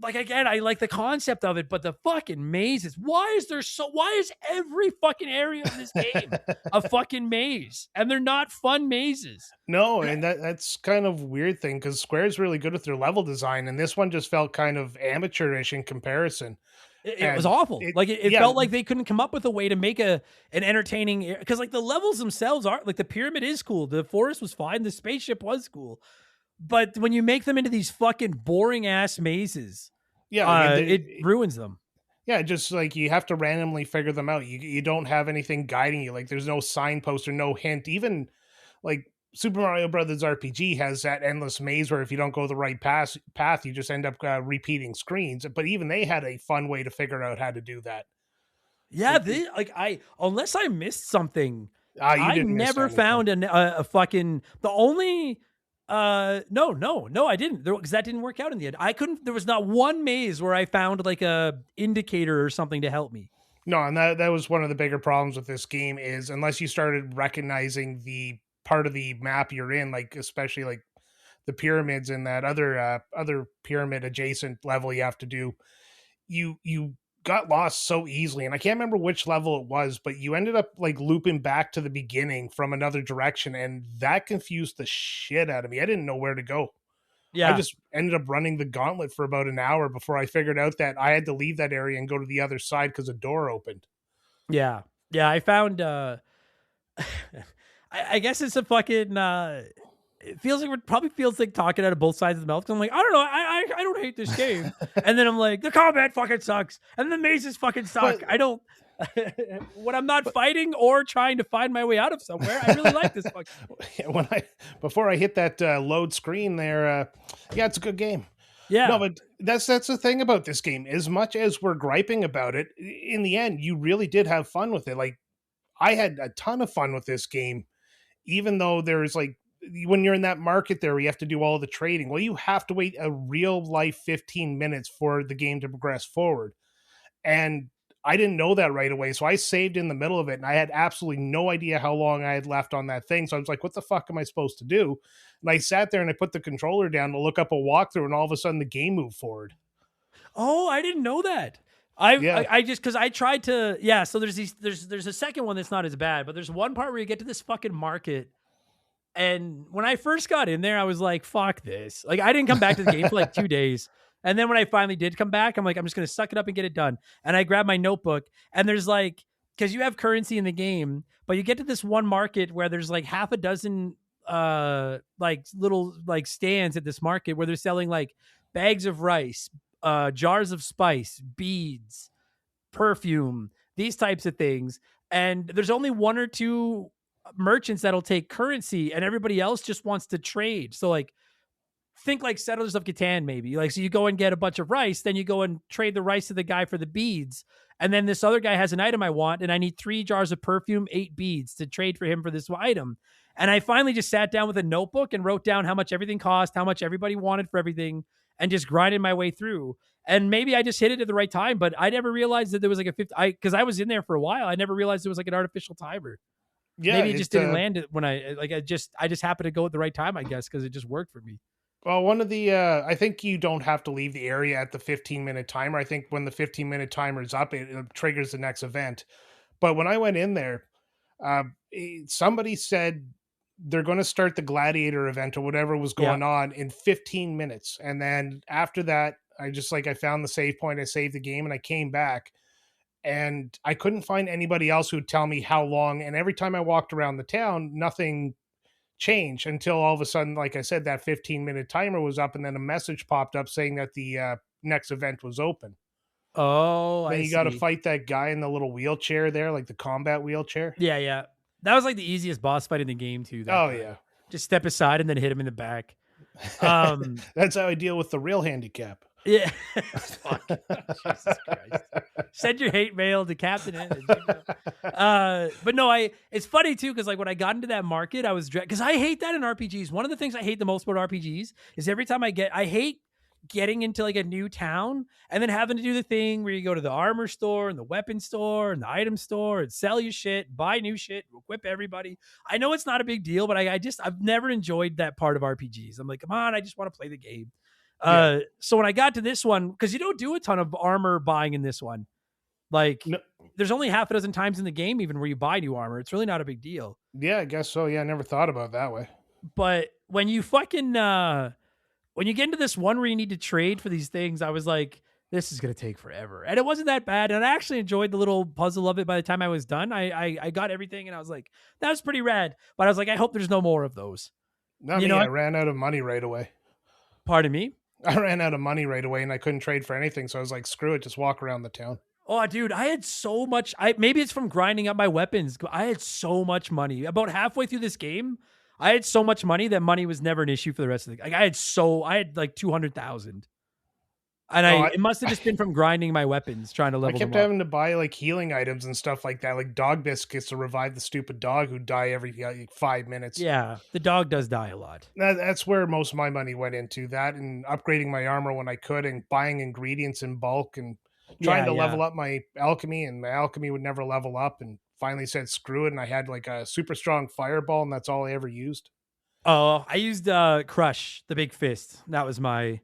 like, again, I like the concept of it, but the fucking mazes. Why is every fucking area of this game a fucking maze? And they're not fun mazes. No, and that's kind of weird thing because Square's really good with their level design, and this one just felt kind of amateurish in comparison. It was awful. It felt like they couldn't come up with a way to make an entertaining, because like the levels themselves are like, the pyramid is cool, the forest was fine, the spaceship was cool. But when you make them into these fucking boring ass mazes, it ruins them. Yeah, just like you have to randomly figure them out. You don't have anything guiding you. Like there's no signpost or no hint. Even like Super Mario Brothers RPG has that endless maze where if you don't go the right path, you just end up repeating screens. But even they had a fun way to figure out how to do that. Yeah, unless I missed something, I never found a fucking, the only no, I didn't, because that didn't work out in the end. There was not one maze where I found like a indicator or something to help me. No, and that was one of the bigger problems with this game is unless you started recognizing the part of the map you're in, like especially like the pyramids and that other pyramid adjacent level you have to do, you got lost so easily. And I can't remember which level it was, but you ended up like looping back to the beginning from another direction, and that confused the shit out of me. I didn't know where to go. Yeah. I just ended up running the gauntlet for about an hour before I figured out that I had to leave that area and go to the other side because a door opened. Yeah. I found I guess it's a fucking it probably feels like talking out of both sides of the mouth. 'Cause I'm like, I don't know, I don't hate this game. And then I'm like, the combat fucking sucks. And the mazes fucking suck. I don't when I'm not fighting or trying to find my way out of somewhere, I really like this fucking before I hit that load screen there, it's a good game. Yeah. No, but that's the thing about this game. As much as we're griping about it, in the end, you really did have fun with it. Like I had a ton of fun with this game, even though there's like, when you're in that market there, you have to do all the trading. Well, you have to wait a real life 15 minutes for the game to progress forward. And I didn't know that right away. So I saved in the middle of it and I had absolutely no idea how long I had left on that thing. So I was like, what the fuck am I supposed to do? And I sat there and I put the controller down to look up a walkthrough, and all of a sudden the game moved forward. Oh, I didn't know that. I just, cause I tried to, so there's a second one that's not as bad, but there's one part where you get to this fucking market. And when I first got in there, I was like, fuck this. Like, I didn't come back to the game for like 2 days. And then when I finally did come back, I'm like, I'm just going to suck it up and get it done. And I grabbed my notebook, and there's like, because you have currency in the game, but you get to this one market where there's like half a dozen like little like stands at this market where they're selling like bags of rice, jars of spice, beads, perfume, these types of things. And there's only 1 or 2 merchants that'll take currency, and everybody else just wants to trade. So like think like Settlers of Catan, maybe. Like, so you go and get a bunch of rice, then you go and trade the rice to the guy for the beads. And then this other guy has an item I want, and I need 3 jars of perfume, 8 beads to trade for him for this item. And I finally just sat down with a notebook and wrote down how much everything cost, how much everybody wanted for everything, and just grinded my way through. And maybe I just hit it at the right time, but I never realized that there was like a 50. Because I was in there for a while. I never realized there was like an artificial timer. Yeah, maybe it just didn't land it when I just happened to go at the right time, I guess, because it just worked for me. Well, one of the, I think you don't have to leave the area at the 15-minute timer. I think when the 15-minute timer is up, it triggers the next event. But when I went in there, somebody said they're going to start the gladiator event or whatever was going on in 15 minutes. And then after that, I found the save point, I saved the game, and I came back. And I couldn't find anybody else who'd tell me how long. And every time I walked around the town, nothing changed until all of a sudden, like I said, that 15-minute timer was up, and then a message popped up saying that the next event was open. Oh, then I you got to see. fight that guy in the little wheelchair there, like the combat wheelchair. Yeah. That was like the easiest boss fight in the game too. Yeah. Just step aside and then hit him in the back. That's how I deal with the real handicap. Yeah. Fuck. Jesus Christ. Send your hate mail to Captain Edge. But no, it's funny too, because like when I got into that market, I was because I hate that in RPGs. One of the things I hate the most about RPGs is every time I hate getting into like a new town and then having to do the thing where you go to the armor store and the weapon store and the item store and sell your shit, buy new shit, equip everybody. I know it's not a big deal, but I've never enjoyed that part of RPGs. I'm like, come on, I just want to play the game. So when I got to this one, because you don't do a ton of armor buying in this one, like there's only half a dozen times in the game even where you buy new armor. It's really not a big deal. Yeah, I guess so. Yeah, I never thought about it that way. But when you fucking when you get into this one where you need to trade for these things, I was like, this is gonna take forever. And it wasn't that bad. And I actually enjoyed the little puzzle of it by the time I was done. I got everything and I was like, that was pretty rad. But I was like, I hope there's no more of those. I ran out of money right away. Pardon me? I ran out of money right away and I couldn't trade for anything. So I was like, screw it, just walk around the town. Oh, dude, I had so much. Maybe it's from grinding up my weapons. I had so much money. About halfway through this game, I had so much money that money was never an issue for the rest of the. Like I had like 200,000, and it must have just been from grinding my weapons, trying to level. I kept them up. having to buy like healing items and stuff like that, like dog biscuits to revive the stupid dog who die every 5 minutes. Yeah, the dog does die a lot. That's where most of my money went into, that and upgrading my armor when I could, and buying ingredients in bulk and trying to level up my alchemy, and my alchemy would never level up, and finally said screw it, and I had like a super strong fireball, and that's all I ever used. Oh, I used Crush, the big fist. That was my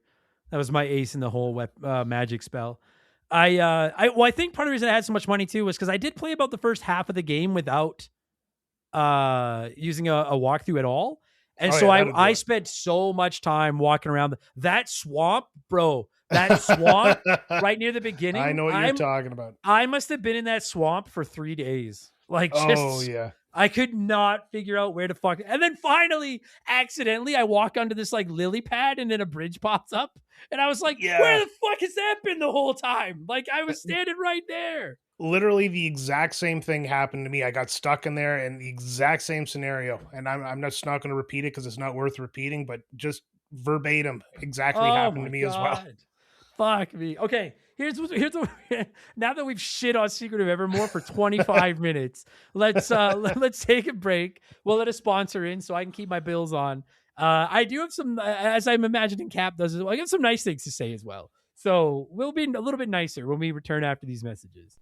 ace in the whole magic spell. I think part of the reason I had so much money too was because I did play about the first half of the game without using a walkthrough at all. And I spent so much time walking around that swamp, bro. That swamp right near the beginning. I know what you're talking about. I must have been in that swamp for 3 days. Like, I could not figure out where to fuck. And then finally, accidentally, I walk onto this like lily pad and then a bridge pops up. And I was like, where the fuck has that been the whole time? Like, I was standing right there. Literally the exact same thing happened to me. I got stuck in there in the exact same scenario. And I'm just not going to repeat it because it's not worth repeating, but just verbatim exactly happened to me as well. Fuck me. Okay, here's what now that we've shit on Secret of Evermore for 25 minutes, let's take a break. We'll let a sponsor in so I can keep my bills on. I do have some, as I'm imagining Cap does as well. I got some nice things to say as well. So we'll be a little bit nicer when we return after these messages.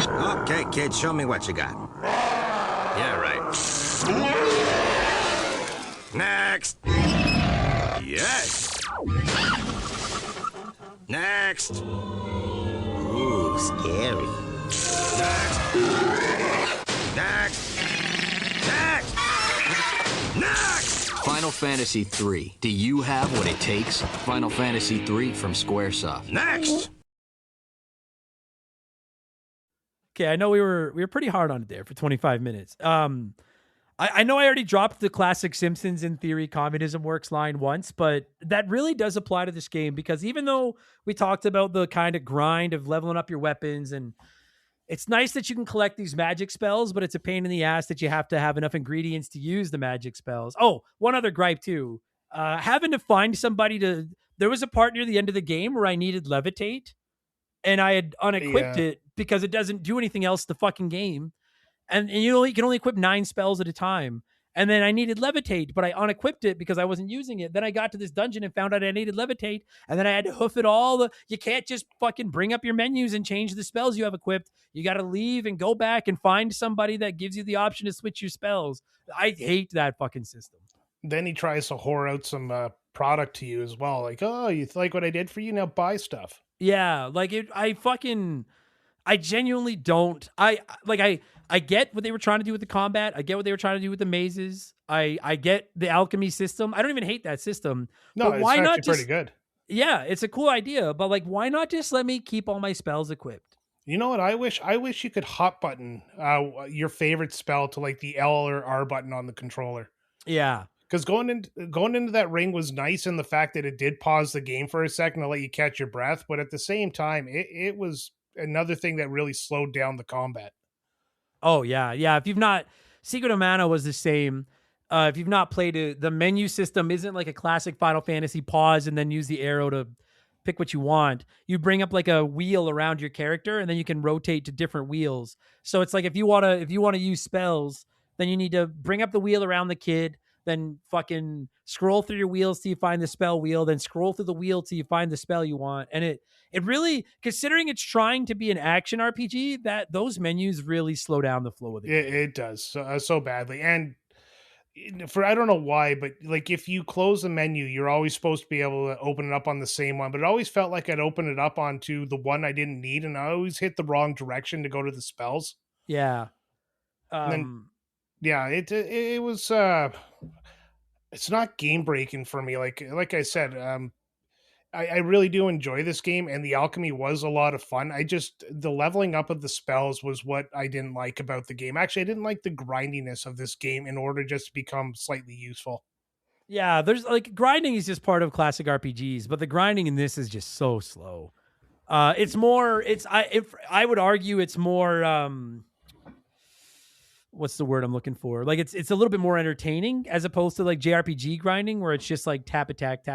Okay, kid, show me what you got. Yeah, right. Next. Yes. Next. Ooh, scary. Next. Next. Final Fantasy III. Do you have what it takes? Final Fantasy III from Squaresoft. Next. Okay, I know we were pretty hard on it there for 25 minutes. I know I already dropped the classic Simpsons in theory communism works line once, but that really does apply to this game because even though we talked about the kind of grind of leveling up your weapons and It's nice that you can collect these magic spells, but it's a pain in the ass that you have to have enough ingredients to use the magic spells. Oh, one other gripe too. Having to find somebody to, there was a part near the end of the game where I needed levitate and I had unequipped Yeah. it because it doesn't do anything else the fucking game. And you can only equip 9 spells at a time. And then I needed levitate, but I unequipped it because I wasn't using it. Then I got to this dungeon and found out I needed levitate, and then I had to hoof it all. You can't just fucking bring up your menus and change the spells you have equipped. You got to leave and go back and find somebody that gives you the option to switch your spells. I hate that fucking system. Then he tries to whore out some product to you as well. Like, oh, you like what I did for you? Now buy stuff. Yeah, like I genuinely don't. I get what they were trying to do with the combat. I get what they were trying to do with the mazes. I get the alchemy system. I don't even hate that system. No, but it's why actually not pretty just, good. yeah, it's a cool idea, but like why not just let me keep all my spells equipped? You know what? I wish you could hot button your favorite spell to like the L or R button on the controller. Yeah. Because going into that ring was nice in the fact that it did pause the game for a second to let you catch your breath, but at the same time, it was another thing that really slowed down the combat. Oh yeah. Yeah. If you've not, Secret of Mana was the same. If you've not played it, the menu system isn't like a classic Final Fantasy pause and then use the arrow to pick what you want. You bring up like a wheel around your character and then you can rotate to different wheels. So it's like if you want to use spells, then you need to bring up the wheel around the kid, then fucking scroll through your wheels till you find the spell wheel, then scroll through the wheel till you find the spell you want. And it really, considering it's trying to be an action RPG, that those menus really slow down the flow of the game. It does so badly. And for I don't know why, but like if you close the menu, you're always supposed to be able to open it up on the same one. But it always felt like I'd open it up onto the one I didn't need, and I always hit the wrong direction to go to the spells. Yeah. And then, yeah, it was it's not game breaking for me. Like I said, I really do enjoy this game, and the alchemy was a lot of fun. The leveling up of the spells was what I didn't like about the game. Actually, I didn't like the grindiness of this game in order just to become slightly useful. Yeah, there's like grinding is just part of classic RPGs, but the grinding in this is just so slow. I would argue it's more what's the word I'm looking for? Like it's a little bit more entertaining as opposed to like JRPG grinding where it's just like tap attack,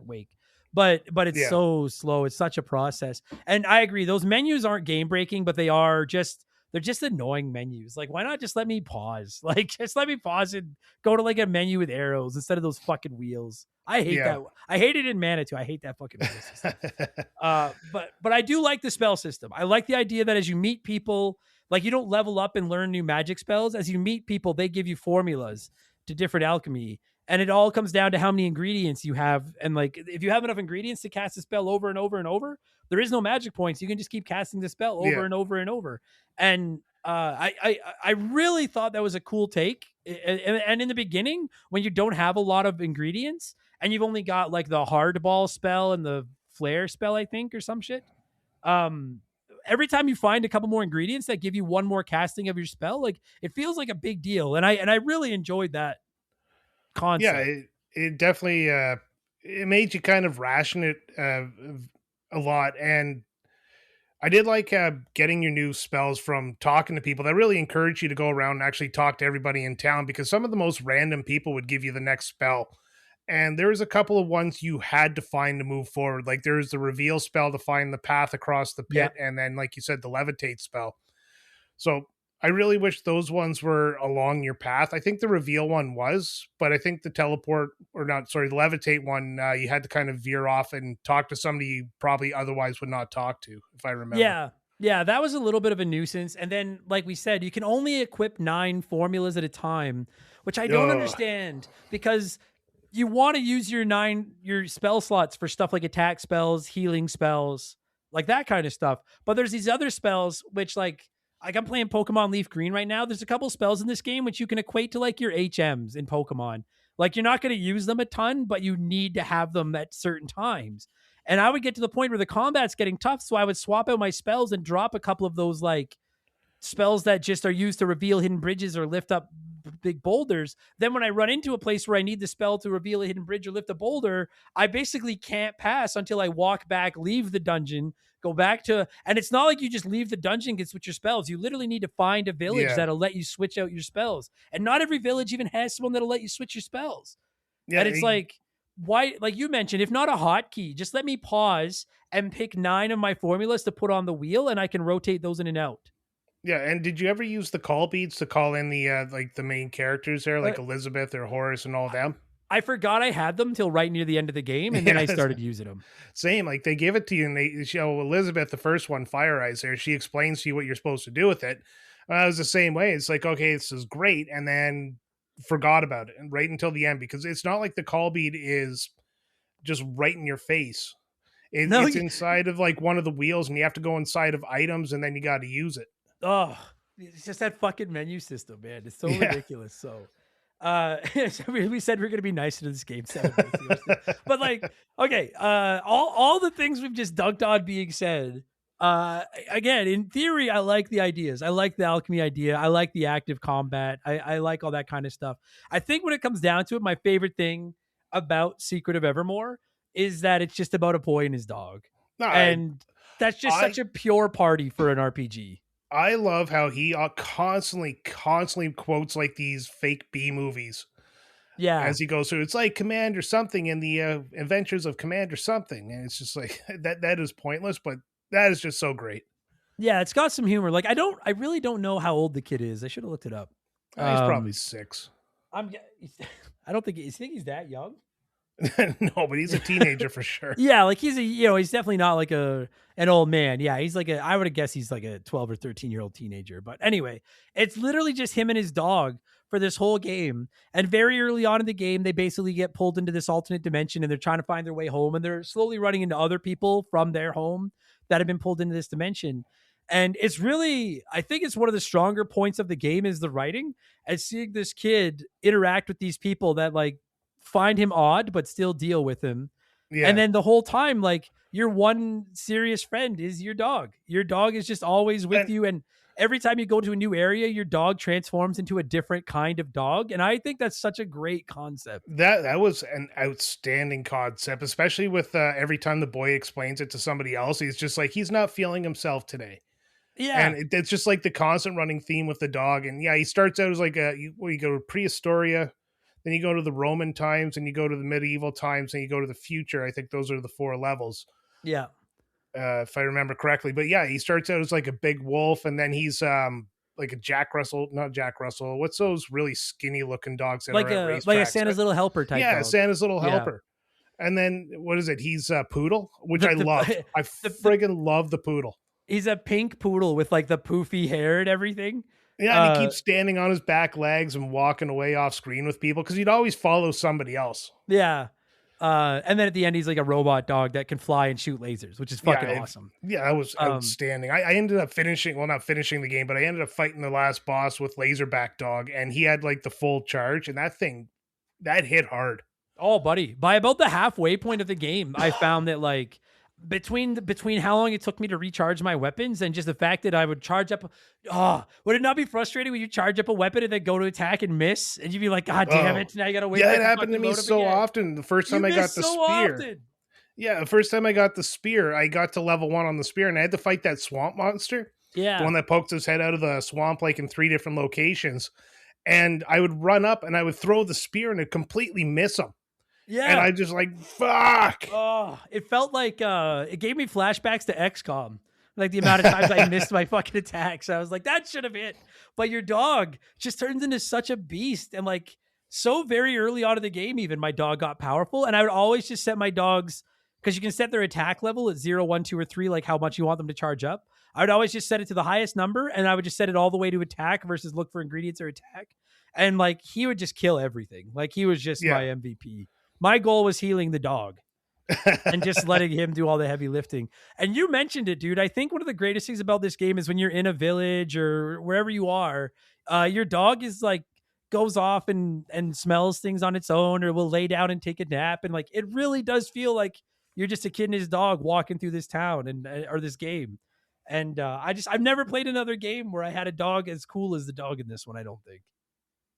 wake. But it's so slow. It's such a process. And I agree, those menus aren't game breaking, but they're just annoying menus. Like, why not just let me pause? Like, just let me pause and go to like a menu with arrows instead of those fucking wheels. I hate that. I hate it in Mana too. I hate that fucking wheel system. But I do like the spell system. I like the idea that as you meet people, like you don't level up and learn new magic spells. As you meet people, they give you formulas to different alchemy. And it all comes down to how many ingredients you have. And like, if you have enough ingredients to cast a spell over and over and over, there is no magic points. You can just keep casting the spell over and over and over. And I really thought that was a cool take. And in the beginning, when you don't have a lot of ingredients and you've only got like the hardball spell and the flare spell, I think, or some shit. Every time you find a couple more ingredients that give you one more casting of your spell, like it feels like a big deal. And I really enjoyed that concept. Yeah, it definitely it made you kind of ration it a lot. And I did like getting your new spells from talking to people. That really encouraged you to go around and actually talk to everybody in town, because some of the most random people would give you the next spell. And there's a couple of ones you had to find to move forward. Like there's the reveal spell to find the path across the pit. Yeah. And then, like you said, the levitate spell. So I really wish those ones were along your path. I think the reveal one was, but I think the the levitate one, you had to kind of veer off and talk to somebody you probably otherwise would not talk to, if I remember. Yeah, that was a little bit of a nuisance. And then, like we said, you can only equip 9 formulas at a time, which I don't understand, because you want to use your spell slots for stuff like attack spells, healing spells, like that kind of stuff. But there's these other spells, which like I'm playing Pokemon Leaf Green right now. There's a couple spells in this game which you can equate to like your HMs in Pokemon. Like you're not going to use them a ton, but you need to have them at certain times. And I would get to the point where the combat's getting tough, so I would swap out my spells and drop a couple of those like spells that just are used to reveal hidden bridges or lift up big boulders. Then when I run into a place where I need the spell to reveal a hidden bridge or lift a boulder, I basically can't pass until I walk back, leave the dungeon, Go back to, and it's not like you just leave the dungeon and get switch your spells. You literally need to find a village Yeah. that'll let you switch out your spells. And not every village even has someone that'll let you switch your spells. Yeah, And it's like, why, like you mentioned, if not a hotkey, just let me pause and pick 9 of my formulas to put on the wheel, and I can rotate those in and out. yeah. And did you ever use the call beads to call in the like the main characters there, like Uh, Elizabeth or Horace and all them? I forgot I had them till right near the end of the game, and then I Yes. started using them. Same, like they give it to you and they show Elizabeth, the first one, Fire Eyes there. She explains to you what you're supposed to do with it. I was the same way. It's like, okay, this is great. And then forgot about it and right until the end, because it's not like the call bead is just right in your face. No, It's inside of like one of the wheels and you have to go inside of items and then you got to use it. Oh, it's just that fucking menu system, man. It's so Yeah. ridiculous. So, so we said we're gonna be nicer to this game 7 days ago. But like, okay, all the things we've just dunked on being said. Again, in theory, I like the ideas. I like the alchemy idea. I like the active combat. I like all that kind of stuff. I think when it comes down to it, my favorite thing about Secret of Evermore is that it's just about a boy and his dog, No, and that's just such a pure party for an RPG. I love how he constantly quotes like these fake B movies Yeah, as he goes through. It's like Commander something in the Adventures of Commander something, and it's just like that is pointless, but that is just so great. yeah, it's got some humor. Like I really don't know how old the kid is. I should have looked it up. He's probably 6. I don't think you think he's that young. No, but he's a teenager for sure. Yeah, like he's he's definitely not like an old man. Yeah, he's like I would have guessed he's like a 12 or 13-year-old teenager. But anyway, it's literally just him and his dog for this whole game. And very early on in the game, they basically get pulled into this alternate dimension and they're trying to find their way home, and they're slowly running into other people from their home that have been pulled into this dimension. And it's really, I think it's one of the stronger points of the game is the writing, and seeing this kid interact with these people that like find him odd but still deal with him. Yeah. And then the whole time, like, your one serious friend is your dog. Your dog is just always with you, and every time you go to a new area, your dog transforms into a different kind of dog. And I think that's such a great concept. That was an outstanding concept, especially with every time the boy explains it to somebody else, he's just like, he's not feeling himself today. Yeah. And it's just like the constant running theme with the dog. And yeah, he starts out as like you go to prehistoria, then you go to the Roman times, and you go to the medieval times, and you go to the future. I think those are the 4 levels. Yeah. If I remember correctly. But yeah, he starts out as like a big wolf, and then he's like a not Jack Russell. What's those really skinny looking dogs that Like are at a racetracks? Santa's little helper type. Yeah, dog. Santa's little Yeah. helper. And then what is it? He's a poodle, which I The- love. I friggin' love the poodle. He's a pink poodle with like the poofy hair and everything. Yeah, and he keeps standing on his back legs and walking away off screen with people because he'd always follow somebody else. Yeah. And then at the end, he's like a robot dog that can fly and shoot lasers, which is fucking awesome. Yeah, that was outstanding. I ended up not finishing the game, but I ended up fighting the last boss with Laserback Dog, and he had like the full charge, and that hit hard. Oh, buddy. By about the halfway point of the game, I found that like between how long it took me to recharge my weapons and just the fact that I would charge up. Oh, would it not be frustrating when you charge up a weapon and then go to attack and miss? And you'd be like, God damn it. Now you got to wait. Yeah, it happened to me so often. The first time I got the spear. Often. Yeah, the first time I got the spear, I got to level 1 on the spear, and I had to fight that swamp monster. Yeah. The one that pokes his head out of the swamp like in 3 different locations. And I would run up and I would throw the spear and it'd completely miss him. Yeah. And I just like, fuck. Oh, it felt like it gave me flashbacks to XCOM. Like the amount of times I missed my fucking attacks. I was like, that should have hit. But your dog just turns into such a beast. And like so very early on in the game, even my dog got powerful. And I would always just set my dogs, because you can set their attack level at 0, 1, 2, or 3, like how much you want them to charge up. I would always just set it to the highest number, and I would just set it all the way to attack versus look for ingredients or attack. And like he would just kill everything. Like he was just my MVP. My goal was healing the dog and just letting him do all the heavy lifting. And you mentioned it, dude. I think one of the greatest things about this game is when you're in a village or wherever you are, your dog is like goes off and smells things on its own, or will lay down and take a nap. And like, it really does feel like you're just a kid and his dog walking through this town or this game. And I've never played another game where I had a dog as cool as the dog in this one, I don't think.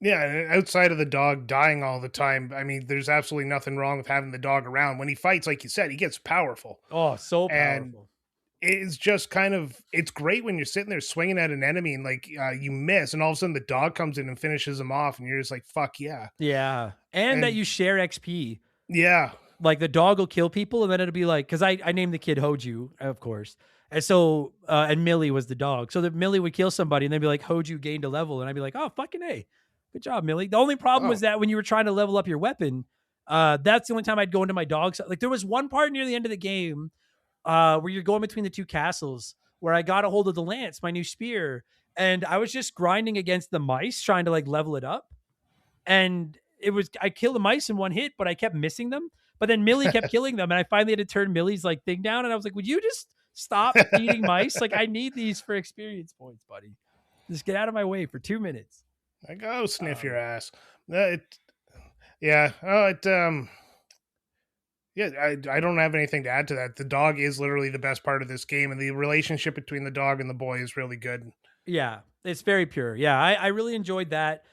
Yeah, and outside of the dog dying all the time, I mean, there's absolutely nothing wrong with having the dog around. When he fights, like you said, he gets powerful. Oh, so powerful. And it's just kind of, it's great when you're sitting there swinging at an enemy and like you miss, and all of a sudden the dog comes in and finishes him off, and you're just like, fuck yeah. Yeah. And that And you share XP. yeah, Like the dog will kill people, and then it'll be like, because I named the kid Hoju, of course. And so, and Millie was the dog. So that Millie would kill somebody, and they'd be like, Hoju gained a level. And I'd be like, oh, fucking A. Good job, Millie. The only problem was that when you were trying to level up your weapon, that's the only time I'd go into my dog's. Like there was one part near the end of the game where you're going between the two castles where I got a hold of the lance, my new spear, and I was just grinding against the mice trying to like level it up. And I killed the mice in one hit, but I kept missing them. But then Millie kept killing them, and I finally had to turn Millie's like thing down. And I was like, "Would you just stop eating mice? Like, I need these for experience points, buddy. Just get out of my way for 2 minutes." I go sniff your ass. Yeah. Oh, yeah. I don't have anything to add to that. The dog is literally the best part of this game, and the relationship between the dog and the boy is really good. Yeah, it's very pure. Yeah, I really enjoyed that.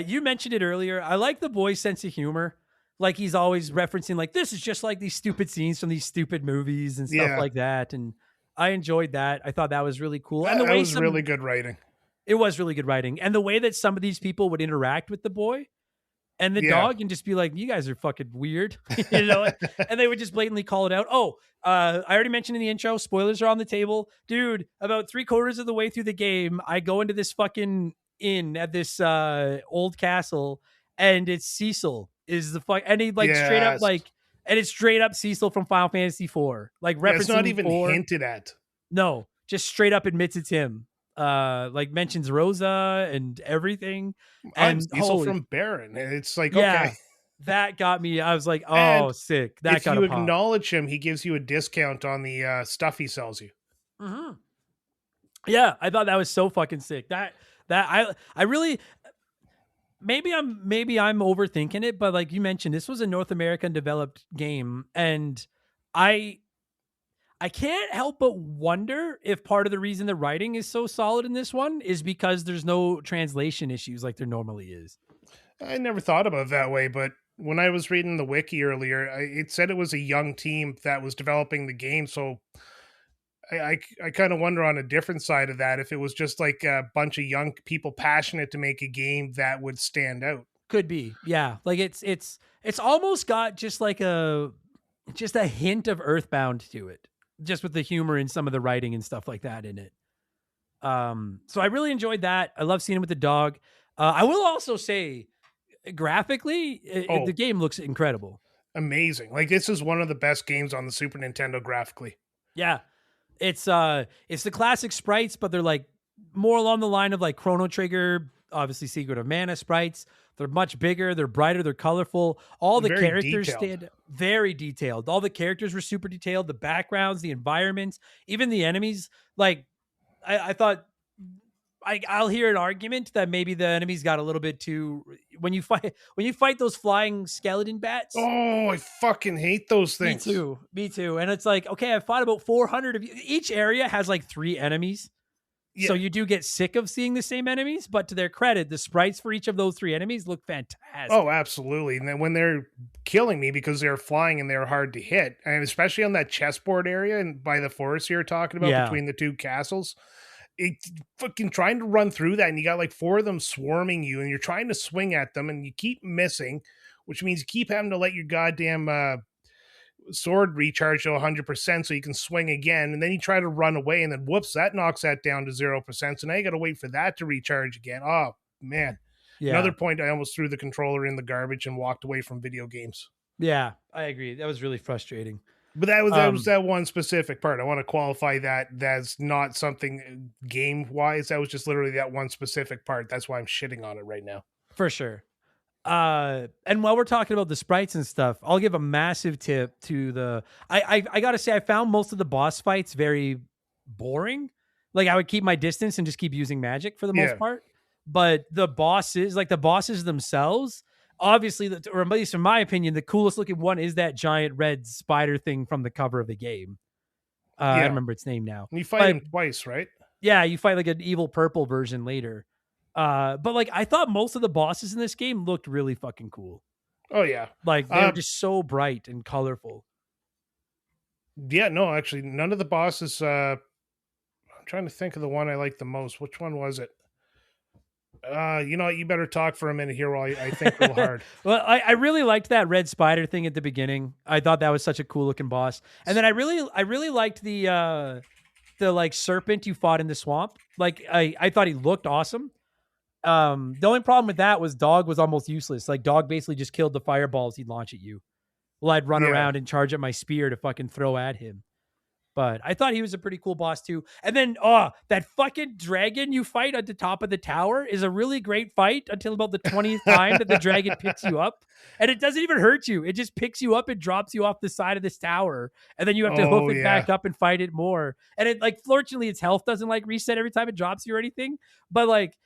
You mentioned it earlier. I like the boy's sense of humor. Like he's always referencing like, this is just like these stupid scenes from these stupid movies and stuff like that. And I enjoyed that. I thought that was really cool. And the way was really good writing. It was really good writing. And the way that some of these people would interact with the boy and the dog and just be like, you guys are fucking weird, you know? And they would just blatantly call it out. Oh, I already mentioned in the intro, spoilers are on the table. Dude, about 3/4 of the way through the game, I go into this fucking inn at this old castle, and it's Cecil is the fuck, and he like straight up like, and it's straight up Cecil from Final Fantasy IV, like referencing. It's not even hinted at. No, just straight up admits it's him. Like mentions Rosa and everything. And Cecil from Baron. It's like, yeah, okay. That got me. I was like, oh, And sick. That if got you acknowledge him, he gives you a discount on the stuff he sells you. Mm-hmm. Yeah, I thought that was so fucking sick. That I really, maybe I'm overthinking it, but like you mentioned, this was a North American developed game, and I can't help but wonder if part of the reason the writing is so solid in this one is because there's no translation issues like there normally is. I never thought about it that way, but when I was reading the wiki earlier, it said it was a young team that was developing the game, so I kind of wonder on a different side of that if it was just like a bunch of young people passionate to make a game that would stand out. Could be, yeah. Like it's almost got just like a hint of Earthbound to it, just with the humor and some of the writing and stuff like that in it. So I really enjoyed that. I love seeing him with the dog. I will also say, graphically, the game looks incredible. Amazing. Like this is one of the best games on the Super Nintendo graphically. Yeah. It's the classic sprites, but they're like more along the line of like Chrono Trigger, obviously Secret of Mana sprites. They're much bigger, they're brighter, they're colorful. All the Very characters detailed. very detailed. All the characters were super detailed, the backgrounds, the environments, even the enemies. Like I thought I'll hear an argument that maybe the enemies got a little bit too, when you fight those flying skeleton bats. Oh, I fucking hate those things. Me too. And it's like, okay, I fought about 400 of you. Each area has like 3 enemies. Yeah. So you do get sick of seeing the same enemies, but to their credit, the sprites for each of those 3 enemies look fantastic. Oh, absolutely. And then when they're killing me because they're flying and they're hard to hit, and especially on that chessboard area and by the forest you're talking about between the 2 castles, it's fucking trying to run through that, and you got like 4 of them swarming you, and you're trying to swing at them, and you keep missing, which means you keep having to let your goddamn sword recharge to 100% so you can swing again, and then you try to run away, and then whoops, that knocks that down to 0%, so now you got to wait for that to recharge again. Oh man. Another point, I almost threw the controller in the garbage and walked away from video games. Yeah, I agree. That was really frustrating. But that was that one specific part. I want to qualify that that's not something game wise. That was just literally that one specific part. That's why I'm shitting on it right now. For sure. And while we're talking about the sprites and stuff, I'll give a massive tip to the, I gotta say, I found most of the boss fights very boring. Like I would keep my distance and just keep using magic for the most part. But the bosses themselves, obviously, or at least in my opinion, the coolest looking one is that giant red spider thing from the cover of the game. I don't remember its name now. You fight him twice, right? Yeah, you fight like an evil purple version later. But like I thought most of the bosses in this game looked really fucking cool. Oh yeah. Like they're just so bright and colorful. Yeah, no, actually, none of the bosses. I'm trying to think of the one I like the most. Which one was it? You know what? You better talk for a minute here while I think real hard. Well, I really liked that red spider thing at the beginning. I thought that was such a cool looking boss. And then I really liked the like serpent you fought in the swamp. Like I thought he looked awesome. The only problem with that was Dog was almost useless. Like Dog basically just killed the fireballs he'd launch at you. Well, I'd run Yeah. around and charge at my spear to fucking throw at him. But I thought he was a pretty cool boss too. And then, that fucking dragon you fight at the top of the tower is a really great fight until about the 20th time that the dragon picks you up. And it doesn't even hurt you. It just picks you up and drops you off the side of this tower. And then you have to hoof Oh it yeah. back up and fight it more. And it, like, fortunately, its health doesn't like reset every time it drops you or anything. But like,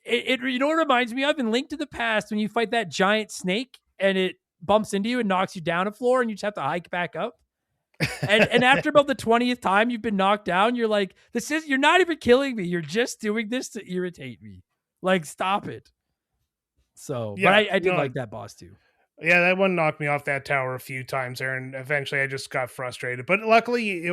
it you know what it reminds me of? In Link to the Past, when you fight that giant snake and it bumps into you and knocks you down a floor and you just have to hike back up. And after about the 20th time you've been knocked down, you're like, you're not even killing me. You're just doing this to irritate me. Like, stop it. So, Yeah, but I did no, like that boss too. Yeah, that one knocked me off that tower a few times there, and eventually I just got frustrated. But luckily,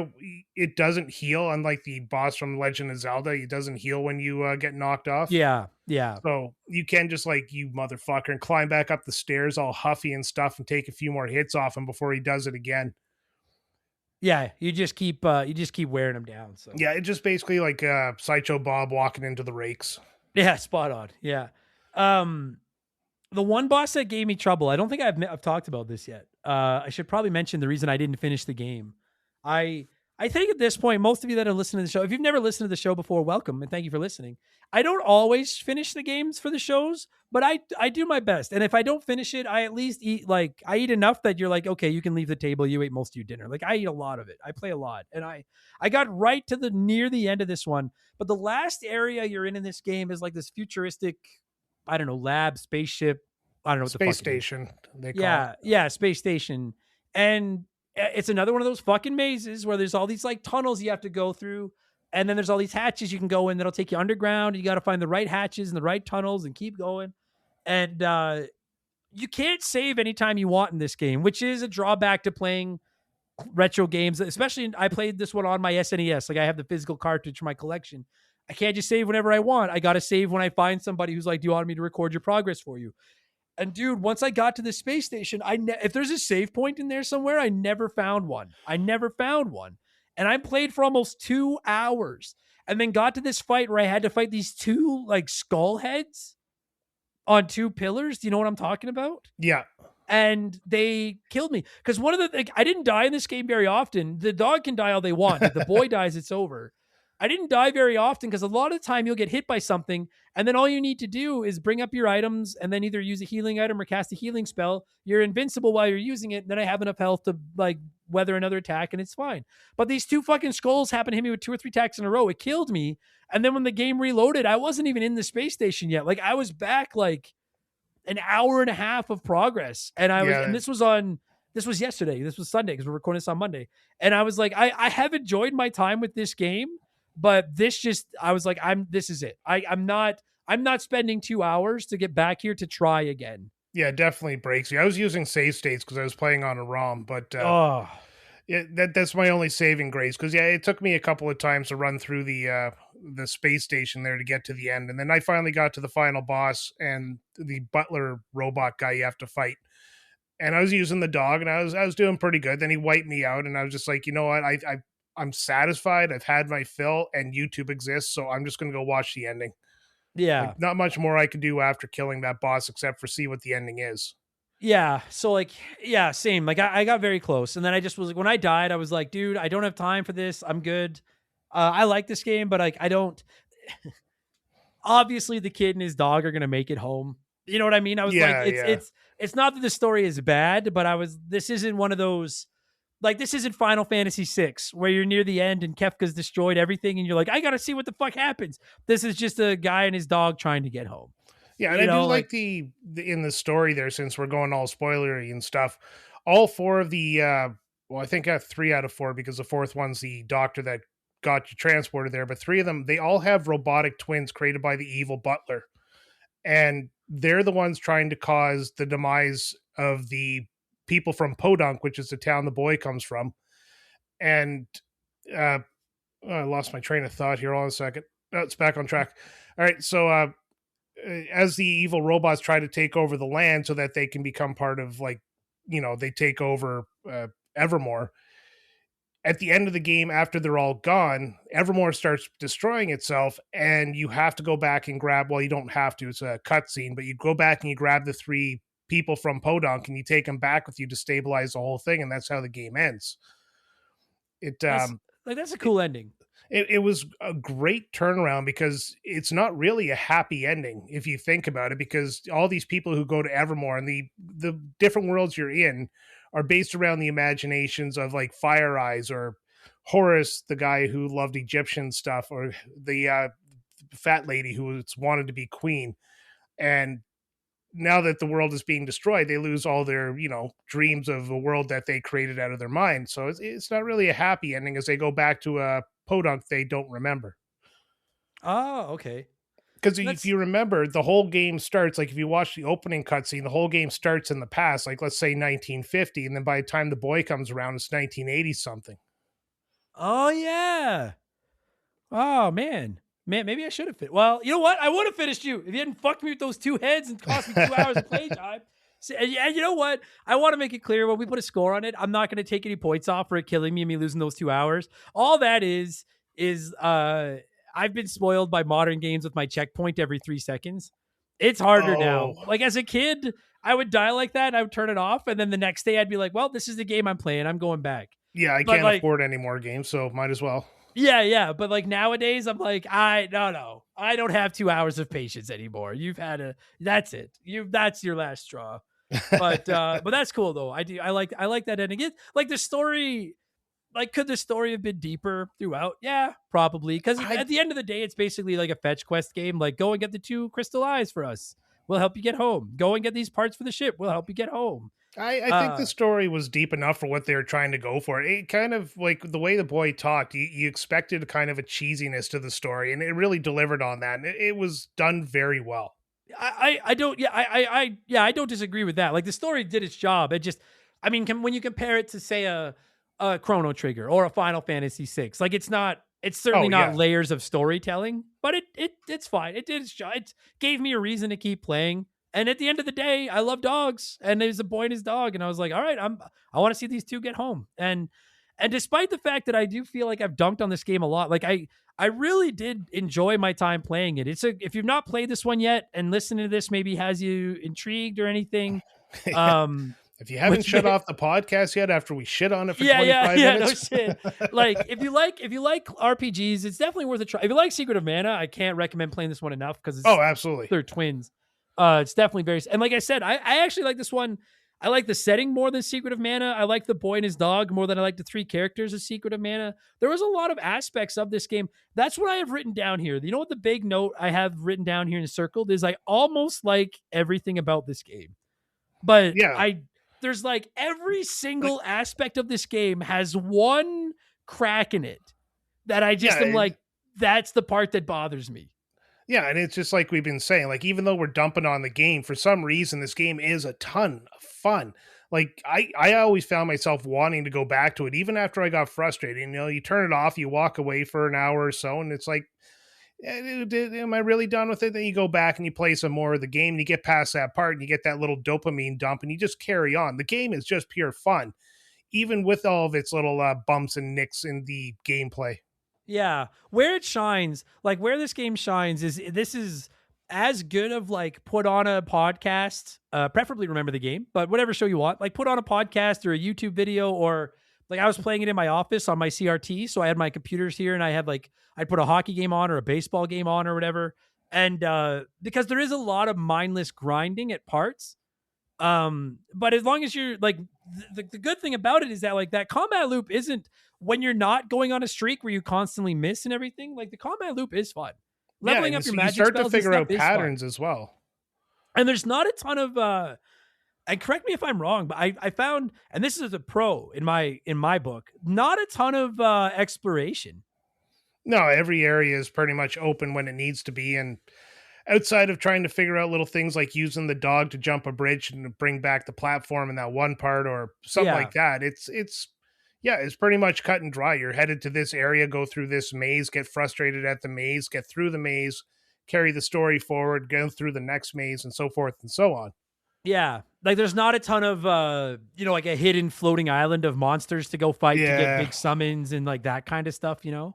it doesn't heal, unlike the boss from Legend of Zelda. It doesn't heal when you get knocked off. Yeah, yeah. So you can just like you motherfucker and climb back up the stairs all huffy and stuff and take a few more hits off him before he does it again. Yeah, you just keep wearing them down. So Yeah, it's just basically like Sideshow Bob walking into the rakes. yeah, spot on. Yeah. The one boss that gave me trouble, I don't think I've talked about this yet. I should probably mention the reason I didn't finish the game. I think at this point, most of you that are listening to the show, if you've never listened to the show before, welcome and thank you for listening. I don't always finish the games for the shows, but I do my best. And if I don't finish it, I at least I eat enough that you're like, okay, you can leave the table. You ate most of your dinner. Like I eat a lot of it. I play a lot. And I got right to near the end of this one. But the last area you're in this game is like this futuristic, I don't know, lab, spaceship. I don't know what the fuck Space station, they call yeah, it. yeah, space station. And it's another one of those fucking mazes where there's all these like tunnels you have to go through. And then there's all these hatches you can go in that'll take you underground. You got to find the right hatches and the right tunnels and keep going. And you can't save anytime you want in this game, which is a drawback to playing retro games. Especially, I played this one on my SNES. Like I have the physical cartridge for my collection. I can't just save whenever I want. I got to save when I find somebody who's like, do you want me to record your progress for you? And dude, once I got to the space station, if there's a save point in there somewhere, I never found one. And I played for almost 2 hours and then got to this fight where I had to fight these two like skull heads on two pillars. Do you know what I'm talking about? Yeah. And they killed me because I didn't die in this game very often. The dog can die all they want. If the boy dies, it's over. I didn't die very often because a lot of the time you'll get hit by something and then all you need to do is bring up your items and then either use a healing item or cast a healing spell. You're invincible while you're using it. And then I have enough health to like weather another attack and it's fine. But these two fucking skulls happened to hit me with 2 or 3 attacks in a row. It killed me. And then when the game reloaded, I wasn't even in the space station yet. Like I was back like an hour and a half of progress. And this was yesterday. This was Sunday because we're recording this on Monday. And I was like, I have enjoyed my time with this game. But I was like, this is it. I'm not spending 2 hours to get back here to try again. Yeah, it definitely breaks you. I was using save states because I was playing on a ROM, but that's my only saving grace. Because it took me a couple of times to run through the space station there to get to the end, and then I finally got to the final boss and the butler robot guy you have to fight. And I was using the dog, and I was doing pretty good. Then he wiped me out, and I was just like, you know what, I'm satisfied. I've had my fill, and YouTube exists, so I'm just going to go watch the ending. Yeah. Like, not much more I could do after killing that boss except for see what the ending is. Yeah. So like, yeah, same. Like I got very close. And then I just was like, when I died, I was like, dude, I don't have time for this. I'm good. I like this game, but like, I don't, obviously the kid and his dog are going to make it home. You know what I mean? I was it's not that the story is bad, but this isn't one of those, like, this isn't Final Fantasy VI where you're near the end and Kefka's destroyed everything and you're like, I got to see what the fuck happens. This is just a guy and his dog trying to get home. Yeah, and I do like the in the story there, since we're going all spoilery and stuff, all 4 of the, I think I have 3 out of 4 because the 4th one's the doctor that got you transported there, but 3 of them, they all have robotic twins created by the evil butler. And they're the ones trying to cause the demise of the people from Podunk, which is the town the boy comes from. And uh, I lost my train of thought here. Hold on a second. Oh, it's back on track. All right. So as the evil robots try to take over the land so that they can become part of, like, they take over Evermore. At the end of the game, after they're all gone, Evermore starts destroying itself, and you have to go back and grab. Well, you don't have to; it's a cutscene, but you go back and you grab the 3 people from Podunk and you take them back with you to stabilize the whole thing, and that's how the game ends. It That's a cool ending. it was a great turnaround because it's not really a happy ending if you think about it, because all these people who go to Evermore and the different worlds you're in are based around the imaginations of, like, Fire Eyes or Horus, the guy who loved Egyptian stuff, or the fat lady who was wanted to be queen. And now that the world is being destroyed, they lose all their, dreams of a world that they created out of their mind. So it's not really a happy ending as they go back to a podunk they don't remember. Oh, okay. Because if you remember, the whole game starts, like, if you watch the opening cutscene, the whole game starts in the past, like, let's say 1950, and then by the time the boy comes around, it's 1980 something. Oh yeah. Oh man. Man, maybe I should have fit. Well, you know what? I would have finished you if you hadn't fucked me with those 2 heads and cost me 2 hours of playtime. So, and you know what? I want to make it clear when we put a score on it, I'm not going to take any points off for it killing me and me losing those 2 hours. All that is I've been spoiled by modern games with my checkpoint every 3 seconds. It's harder now. Like, as a kid, I would die like that and I would turn it off, and then the next day I'd be like, well, this is the game I'm playing. I'm going back. Yeah, I can't afford any more games, so might as well. Yeah. But like nowadays, I'm like, no. I don't have 2 hours of patience anymore. That's it. That's your last straw. But that's cool though. I like that ending. Like the story, like, could the story have been deeper throughout? Yeah, probably. Because at the end of the day, it's basically like a fetch quest game. Like, go and get the 2 crystal eyes for us. We'll help you get home. Go and get these parts for the ship. We'll help you get home. I think the story was deep enough for what they were trying to go for. It kind of, like, the way the boy talked, you expected kind of a cheesiness to the story, and it really delivered on that. And it was done very well. I don't disagree with that. Like, the story did its job. It just, I mean, when you compare it to, say, a Chrono Trigger or a Final Fantasy VI, like, it's certainly not layers of storytelling, but it's fine. It did its job. It gave me a reason to keep playing. And at the end of the day, I love dogs, and there's a boy and his dog, and I was like, all right, I want to see these 2 get home. And despite the fact that I do feel like I've dunked on this game a lot, like I really did enjoy my time playing it. If you've not played this one yet and listening to this maybe has you intrigued or anything, if you haven't shut off the podcast yet after we shit on it for 25 minutes. No shit. Like, if you like RPGs, it's definitely worth a try. If you like Secret of Mana, I can't recommend playing this one enough because absolutely, they're twins. It's definitely very, and like I said, I actually like this one. I like the setting more than Secret of Mana. I like the boy and his dog more than I like the 3 characters of Secret of Mana. There was a lot of aspects of this game. That's what I have written down here. You know what the big note I have written down here and circled is I almost like everything about this game. But there's like every single aspect of this game has one crack in it that I just am like, that's the part that bothers me. Yeah, and it's just like we've been saying, like, even though we're dumping on the game, for some reason, this game is a ton of fun. Like, I always found myself wanting to go back to it, even after I got frustrated. You turn it off, you walk away for an hour or so, and it's like, am I really done with it? Then you go back and you play some more of the game, and you get past that part, and you get that little dopamine dump, and you just carry on. The game is just pure fun, even with all of its little bumps and nicks in the gameplay. Yeah, where it shines, like where this game shines is this is as good of like put on a podcast, preferably Remember the Game, but whatever show you want, like put on a podcast or a YouTube video, or like I was playing it in my office on my CRT. So I had my computers here and I had I'd put a hockey game on or a baseball game on or whatever. And because there is a lot of mindless grinding at parts. But as long as you're like, the good thing about it is that like that combat loop isn't when you're not going on a streak where you constantly miss and everything. Like the combat loop is fun. Leveling up your magic spells, you start to figure out patterns as well. And there's not a ton of and correct me if I'm wrong, but I found, and this is a pro in my book, not a ton of exploration. No, every area is pretty much open when it needs to be, and outside of trying to figure out little things like using the dog to jump a bridge and bring back the platform in that one part or something like that, it's Yeah, it's pretty much cut and dry. You're headed to this area, go through this maze, get frustrated at the maze, get through the maze, carry the story forward, go through the next maze, and so forth and so on. Yeah. Like there's not a ton of like a hidden floating island of monsters to go fight to get Yeah. big summons and like that kind of stuff, you know?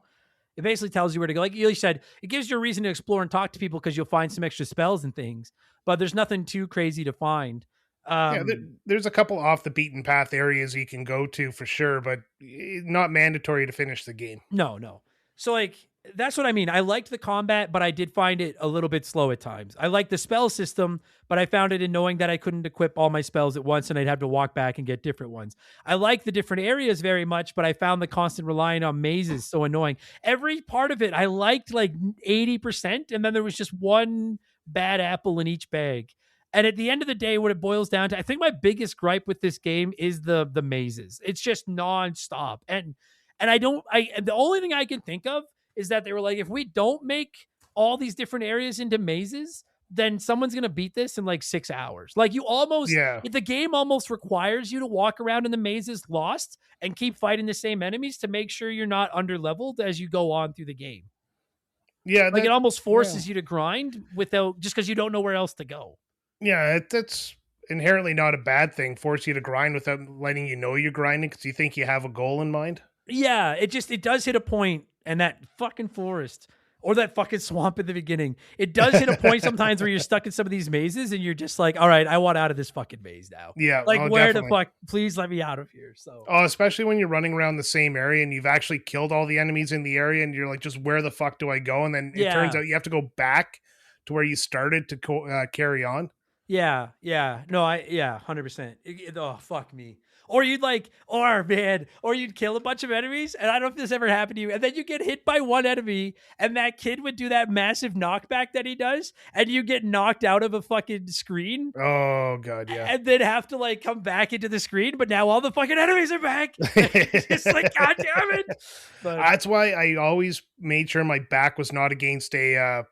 It basically tells you where to go. Like you said, it gives you a reason to explore and talk to people because you'll find some extra spells and things, but there's nothing too crazy to find. Yeah, there's a couple off the beaten path areas you can go to for sure, but not mandatory to finish the game. No. So like that's what I mean. I liked the combat, but I did find it a little bit slow at times. I liked the spell system, but I found it in knowing that I couldn't equip all my spells at once and I'd have to walk back and get different ones. I like the different areas very much, but I found the constant relying on mazes so annoying. Every part of it I liked like 80%, and then there was just one bad apple in each bag. And at the end of the day, what it boils down to, I think my biggest gripe with this game is the mazes. It's just nonstop. And the only thing I can think of is that they were like, if we don't make all these different areas into mazes, then someone's gonna beat this in like 6 hours. Like the game almost requires you to walk around in the mazes lost and keep fighting the same enemies to make sure you're not under leveled as you go on through the game. Yeah, like it almost forces you to grind without just because you don't know where else to go. Yeah, that's inherently not a bad thing. Force you to grind without letting you know you're grinding because you think you have a goal in mind. Yeah, it does hit a point, and that fucking forest or that fucking swamp at the beginning, it does hit a point sometimes where you're stuck in some of these mazes and you're just like, all right, I want out of this fucking maze now. Yeah. Like where definitely. the fuck, please let me out of here. So especially when you're running around the same area and you've actually killed all the enemies in the area and you're like, just where the fuck do I go? And then it turns out you have to go back to where you started to carry on. Yeah. No, 100%. Oh, fuck me. Or you'd kill a bunch of enemies. And I don't know if this ever happened to you. And then you get hit by one enemy and that kid would do that massive knockback that he does. And you get knocked out of a fucking screen. Oh, God, yeah. And then have to like come back into the screen. But now all the fucking enemies are back. It's like, God damn it. But that's why I always made sure my back was not against a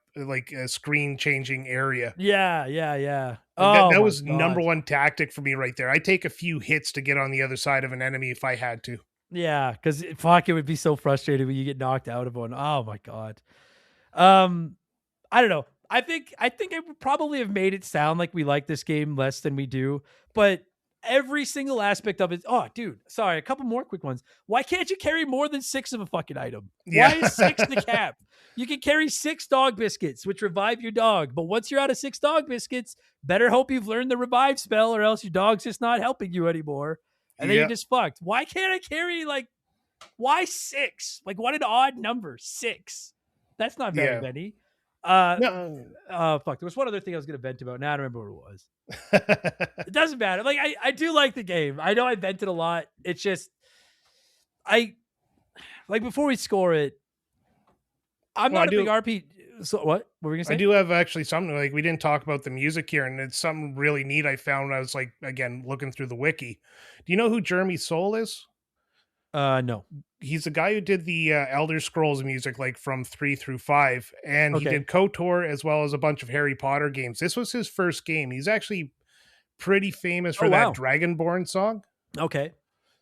screen changing area. Yeah. That was number one tactic for me right there. I take a few hits to get on the other side of an enemy if I had to. Yeah, because fuck, it would be so frustrating when you get knocked out of one. Oh my God. I don't know. I think I would probably have made it sound like we like this game less than we do, but every single aspect of it. Oh, dude, sorry. A couple more quick ones. Why can't you carry more than 6 of a fucking item? Yeah. Why is 6 the cap? You can carry 6 dog biscuits, which revive your dog. But once you're out of 6 dog biscuits, better hope you've learned the revive spell or else your dog's just not helping you anymore. And then you're just fucked. Why can't I carry why 6? Like what an odd number, 6. That's not very many. No. Fuck. There was one other thing I was going to vent about. Now I don't remember what it was. It doesn't matter. Like I do like the game. I know I vented a lot. It's just, before we score it, I'm not a big RP. So what were we gonna say? I do have actually something we didn't talk about the music here, and it's something really neat I found when I was again looking through the wiki. Do you know who Jeremy Soule is? No. He's the guy who did the Elder Scrolls music from 3 through 5, and he did KOTOR as well as a bunch of Harry Potter games. This was his first game. He's actually pretty famous for that Dragonborn song. Okay.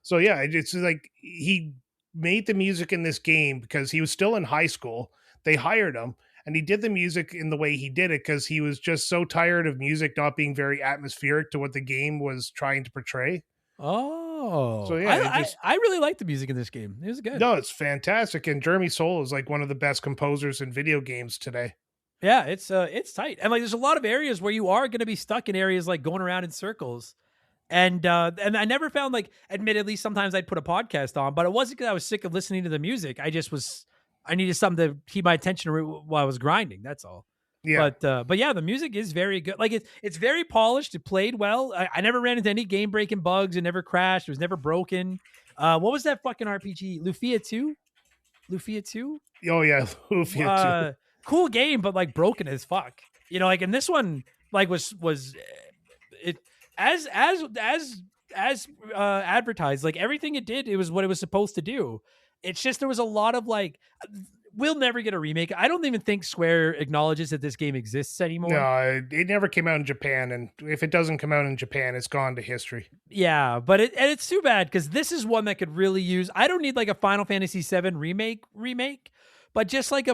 So yeah, it's he made the music in this game because he was still in high school. They hired him and he did the music in the way he did it because he was just so tired of music not being very atmospheric to what the game was trying to portray. Oh, so yeah, I really like the music in this game. It was good. No, it's fantastic. And Jeremy Soule is one of the best composers in video games today. Yeah, it's tight. And there's a lot of areas where you are going to be stuck in areas going around in circles. And I never found admittedly, sometimes I'd put a podcast on, but it wasn't because I was sick of listening to the music. I needed something to keep my attention while I was grinding. That's all. Yeah. But yeah, the music is very good. It's very polished. It played well. I never ran into any game breaking bugs. It never crashed. It was never broken. What was that fucking RPG? Lufia 2? Oh yeah. Lufia 2. Cool game, but broken as fuck. And this one was it as advertised. Everything it did, it was what it was supposed to do. It's just there was a lot of we'll never get a remake. I don't even think Square acknowledges that this game exists anymore. No, it never came out in Japan, and if it doesn't come out in Japan, it's gone to history. Yeah, but it's too bad because this is one that could really use. I don't need like a Final Fantasy VII remake, but just like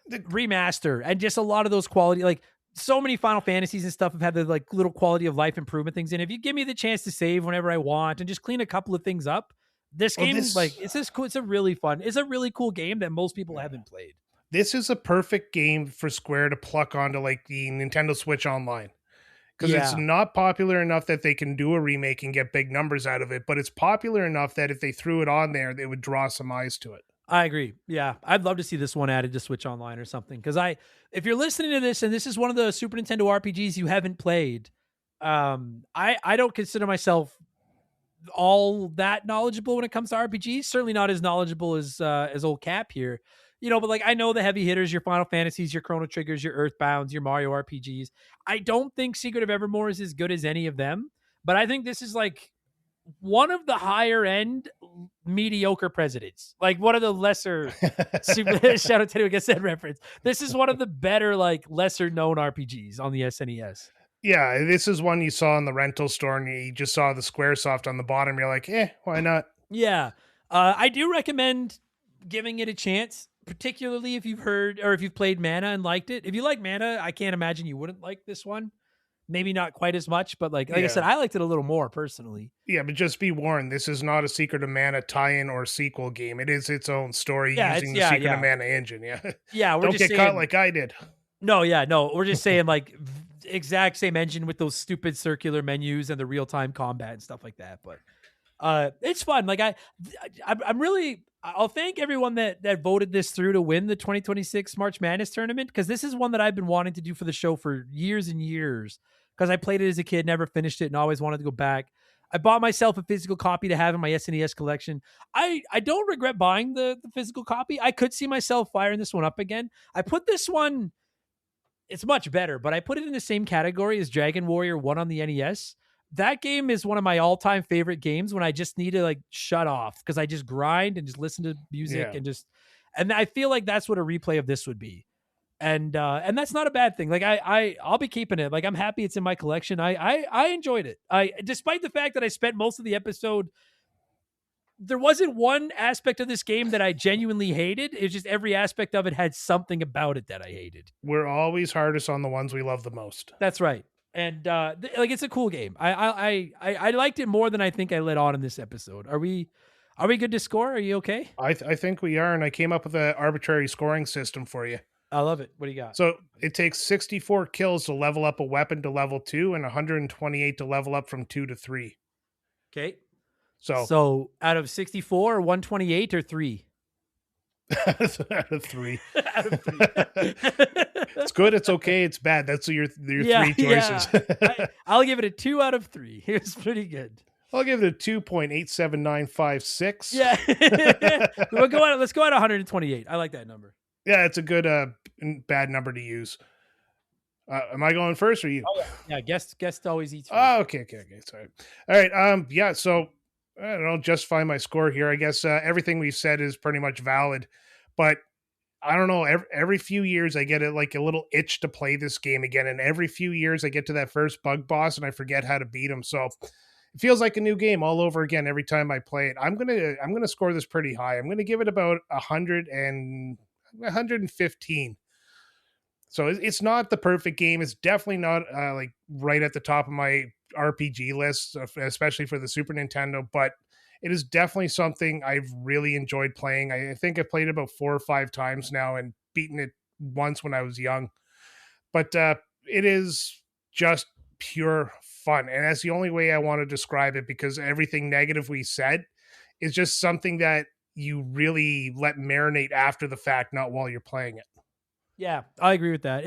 remaster and just a lot of those quality, like so many Final Fantasies and stuff have had the like little quality of life improvement things. And if you give me the chance to save whenever I want and just clean a couple of things up, this game it's just cool. It's a really cool game that most people haven't played. This is a perfect game for Square to pluck onto like the Nintendo Switch Online. Because it's not popular enough that they can do a remake and get big numbers out of it, but it's popular enough that if they threw it on there, they would draw some eyes to it. I agree. Yeah, I'd love to see this one added to Switch Online or something. Because if you're listening to this and this is one of the Super Nintendo RPGs you haven't played, I don't consider myself all that knowledgeable when it comes to RPGs. Certainly not as knowledgeable as old Cap here. But like I know the heavy hitters, your Final Fantasies, your Chrono Triggers, your Earthbounds, your Mario RPGs. I don't think Secret of Evermore is as good as any of them, but I think this is like one of the higher end mediocre presidents, like one of the lesser shout out to who gets that reference. This is one of the better, like lesser known RPGs on the SNES. Yeah, this is one you saw in the rental store and you just saw the Squaresoft on the bottom. You're like, why not? Yeah. I do recommend giving it a chance, particularly if you've heard or if you've played Mana and liked it. If you like Mana, I can't imagine you wouldn't like this one. Maybe not quite as much, but like I said, I liked it a little more personally. Yeah, but just be warned, this is not a Secret of Mana tie-in or sequel game. It is its own story using the Secret of Mana engine. Yeah. Yeah, we're Don't just get caught like I did. No, we're just saying like exact same engine with those stupid circular menus and the real-time combat and stuff like that. But it's fun. Like I'll thank everyone that voted this through to win the 2026 March Madness tournament, because this is one that I've been wanting to do for the show for years and years, because I played it as a kid, never finished it, and always wanted to go back. I bought myself a physical copy to have in my SNES collection. I don't regret buying the physical copy. I could see myself firing this one up again. I put this one, it's much better, but I put it in the same category as Dragon Warrior 1 on the NES. That game is one of my all-time favorite games when I just need to like shut off, because I just grind and just listen to music and I feel like that's what a replay of this would be. And that's not a bad thing. Like I'll be keeping it. Like I'm happy it's in my collection. I enjoyed it. Despite the fact that I spent most of the episode, there wasn't one aspect of this game that I genuinely hated. It's just every aspect of it had something about it that I hated. We're always hardest on the ones we love the most. That's right. And like it's a cool game. I liked it more than I think I let on in this episode. Are we good to score? Are you okay? I think we are, and I came up with an arbitrary scoring system for you. I love it. What do you got? So it takes 64 kills to level up a weapon to level 2 and 128 to level up from 2 to 3. Okay. So out of 64, 128 or 3? Out of 3. Out of 3. It's good, it's okay, it's bad. That's your 3 choices. Yeah. I'll give it a 2 out of 3. It was pretty good. I'll give it a 2.87956. Yeah. Let's go at 128. I like that number. Yeah, it's a good bad number to use. Am I going first or you? Oh, yeah. Guest always eats first. Oh, okay. Sorry. All right. Yeah. So I don't know. Justify my score here. I guess everything we've said is pretty much valid, but I don't know. Every few years I get like a little itch to play this game again, and every few years I get to that first bug boss and I forget how to beat him. So it feels like a new game all over again every time I play it. I'm gonna score this pretty high. I'm gonna give it about 115. So it's not the perfect game. It's definitely not like right at the top of my RPG list, especially for the Super Nintendo, but it is definitely something I've really enjoyed playing. I think I've played it about 4 or 5 times now and beaten it once when I was young, but it is just pure fun. And that's the only way I want to describe it, because everything negative we said is just something that you really let marinate after the fact, not while you're playing it. Yeah, I agree with that.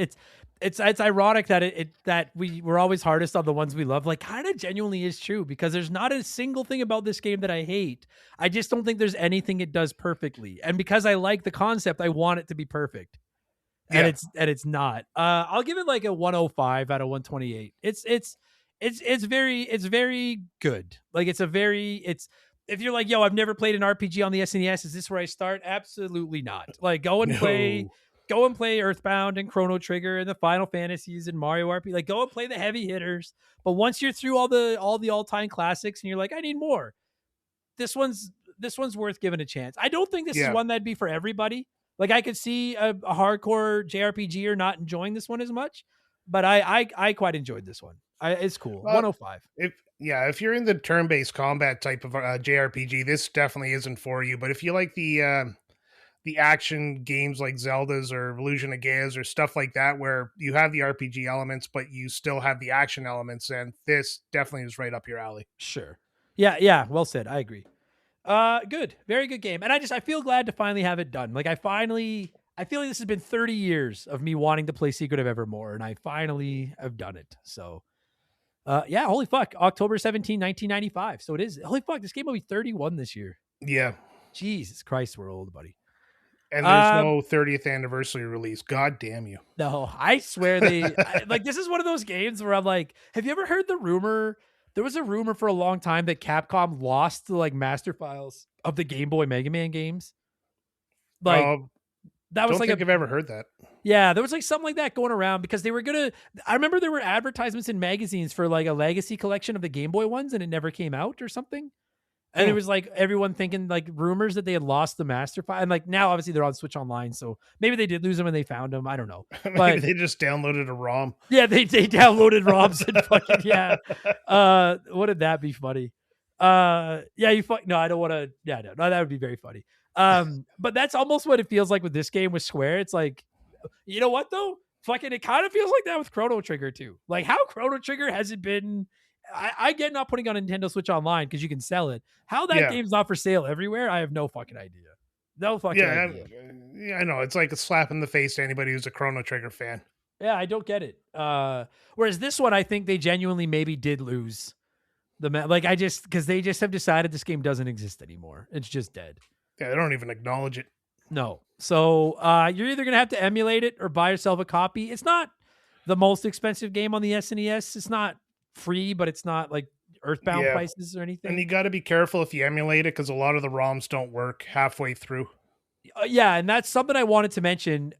It's ironic that that we're always hardest on the ones we love. Like, kind of genuinely is true, because there's not a single thing about this game that I hate. I just don't think there's anything it does perfectly. And because I like the concept, I want it to be perfect. And it's not. I'll give it like a 105 out of 128. It's very good. Like it's if you're like, yo, I've never played an RPG on the SNES, is this where I start? Absolutely not. Like, go and play Earthbound and Chrono Trigger and the Final Fantasies and Mario RPG. Like, go and play the heavy hitters. But once you're through all the all-time classics and you're like, I need more, this one's worth giving a chance. I don't think this is one that'd be for everybody. Like, I could see a hardcore JRPGer not enjoying this one as much, but I quite enjoyed this one. It's cool. 105. If you're in the turn-based combat type of JRPG, this definitely isn't for you. But if you like the action games like Zelda's or Illusion of Gaia's or stuff like that, where you have the RPG elements, but you still have the action elements, then this definitely is right up your alley. Sure. Yeah. Well said. I agree. Good. Very good game. And I feel glad to finally have it done. Like, I feel like this has been 30 years of me wanting to play Secret of Evermore, and I finally have done it. So, holy fuck. October 17, 1995. So it is. Holy fuck. This game will be 31 this year. Yeah. Jesus Christ, we're old, buddy. And there's no 30th anniversary release. God damn you. No, I swear this is one of those games where I'm like, have you ever heard the rumor? There was a rumor for a long time that Capcom lost the like master files of the Game Boy Mega Man games. Like, that was don't think I've ever heard that. Yeah, there was like something like that going around because they were I remember there were advertisements in magazines for like a legacy collection of the Game Boy ones, and it never came out or something. And it was like everyone thinking like rumors that they had lost the master file. And like now obviously they're on Switch Online. So maybe they did lose them and they found them. I don't know. Maybe they just downloaded a ROM. Yeah, they downloaded ROMs and fucking, yeah. Wouldn't that be funny? No, I don't want to. Yeah, no, that would be very funny. But that's almost what it feels like with this game with Square. It's like, you know what though? Fucking, it kind of feels like that with Chrono Trigger too. Like how Chrono Trigger hasn't been. I get not putting on Nintendo Switch Online because you can sell it. How that game's not for sale everywhere, I have no fucking idea. No fucking idea. I know. It's like a slap in the face to anybody who's a Chrono Trigger fan. Yeah, I don't get it. Whereas this one, I think they genuinely maybe did lose because they just have decided this game doesn't exist anymore. It's just dead. Yeah, they don't even acknowledge it. No. So you're either going to have to emulate it or buy yourself a copy. It's not the most expensive game on the SNES. It's not free, but it's not like Earthbound prices or anything. And you got to be careful if you emulate it because a lot of the ROMs don't work halfway through. And that's something I wanted to mention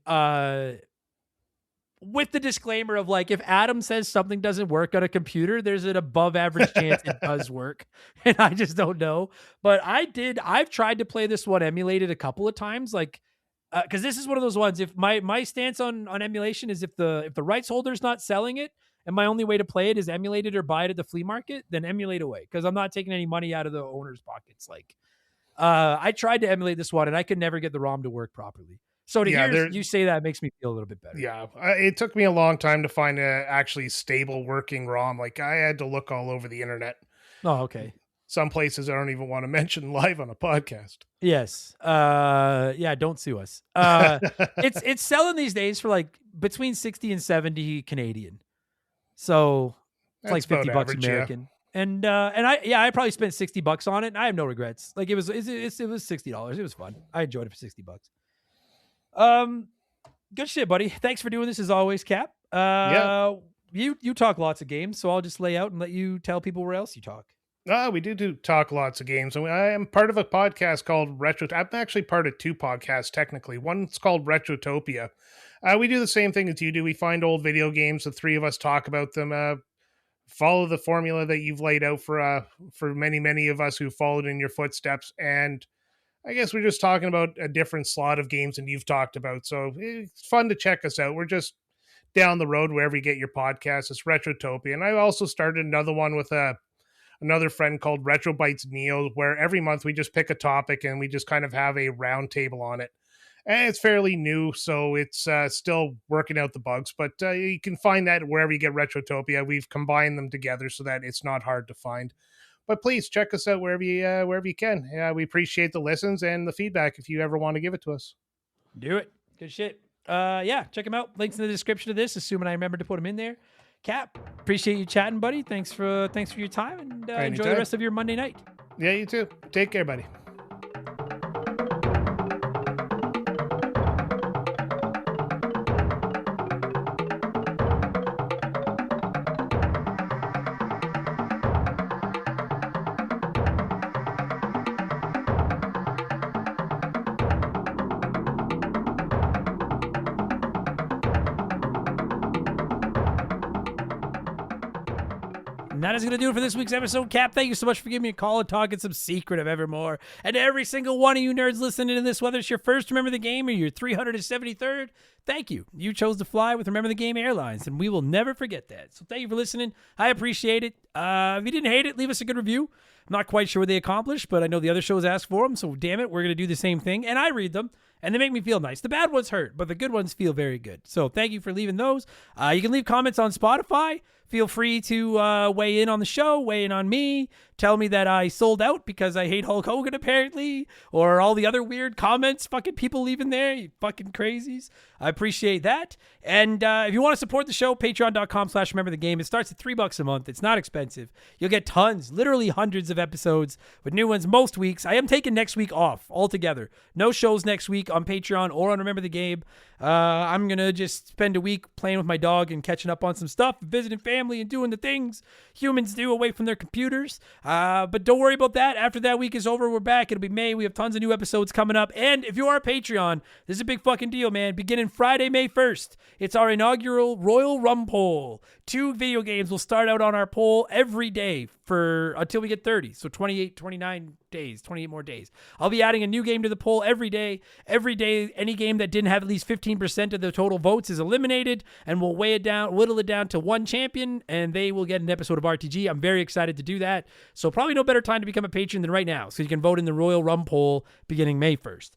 with the disclaimer of like, if Adam says something doesn't work on a computer, there's an above average chance it does work. And I just don't know. But I've tried to play this one emulated a couple of times, like, because this is one of those ones. If my stance on emulation is if the rights holder's not selling it, and my only way to play it is emulate it or buy it at the flea market, then emulate away because I'm not taking any money out of the owner's pockets. Like, I tried to emulate this one and I could never get the ROM to work properly. So to hear you say that makes me feel a little bit better. Yeah, it took me a long time to find a actually stable working ROM. Like I had to look all over the internet. Oh, okay. Some places I don't even want to mention live on a podcast. Yes. Don't sue us. It's selling these days for like between 60 and 70 Canadian. So it's like 50 bucks average, American. Yeah. And I probably spent $60 on it and I have no regrets. Like it was $60. It was fun. I enjoyed it for $60. Good shit, buddy. Thanks for doing this as always, Cap. You talk lots of games, so I'll just lay out and let you tell people where else you talk. We do talk lots of games. I am part of a podcast called I'm actually part of two podcasts, technically. One's called Retrotopia. We do the same thing as you do. We find old video games. The three of us talk about them. Follow the formula that you've laid out for many, many of us who followed in your footsteps. And I guess we're just talking about a different slot of games than you've talked about. So it's fun to check us out. We're just down the road wherever you get your podcasts. It's Retrotopia. And I also started another one with another friend called Retro Bites Neo, where every month we just pick a topic and we just kind of have a round table on it. And it's fairly new, so it's still working out the bugs, but you can find that wherever you get Retrotopia. We've combined them together so that it's not hard to find. But please check us out wherever you can. We appreciate the listens and the feedback if you ever want to give it to us. Do it. Good shit. Check them out. Links in the description of this, assuming I remember to put them in there. Cap, appreciate you chatting, buddy. Thanks for your time, and enjoy the rest of your Monday night. Yeah, you too. Take care, buddy. That is going to do it for this week's episode. Cap, thank you so much for giving me a call and talking some secret of Evermore. And to every single one of you nerds listening to this, whether it's your first Remember the Game or your 373rd, thank you. You chose to fly with Remember the Game Airlines, and we will never forget that. So thank you for listening. I appreciate it. If you didn't hate it, leave us a good review. I'm not quite sure what they accomplished, but I know the other shows ask for them, so damn it, we're going to do the same thing. And I read them, and they make me feel nice. The bad ones hurt, but the good ones feel very good. So thank you for leaving those. You can leave comments on Spotify. Feel free to weigh in on the show, weigh in on me, tell me that I sold out because I hate Hulk Hogan apparently, or all the other weird comments fucking people leaving there, you fucking crazies. I appreciate that. And if you want to support the show, patreon.com/rememberthegame. It starts at $3 a month. It's not expensive. You'll get tons, literally hundreds of episodes with new ones most weeks. I am taking next week off altogether. No shows next week on Patreon or on Remember the Game. I'm going to just spend a week playing with my dog and catching up on some stuff, visiting family and doing the things humans do away from their computers. But don't worry about that. After that week is over, we're back. It'll be May. We have tons of new episodes coming up. And if you are a Patreon, this is a big fucking deal, man. Beginning Friday, May 1st, it's our inaugural Royal Rum Poll. 2 video games will start out on our poll every day until we get 30. So 28 more days. I'll be adding a new game to the poll every day. Every day, any game that didn't have at least 15% of the total votes is eliminated, and we'll whittle it down to one champion, and they will get an episode of RTG. I'm very excited to do that. So probably no better time to become a patron than right now. So you can vote in the Royal Rum Poll beginning May 1st.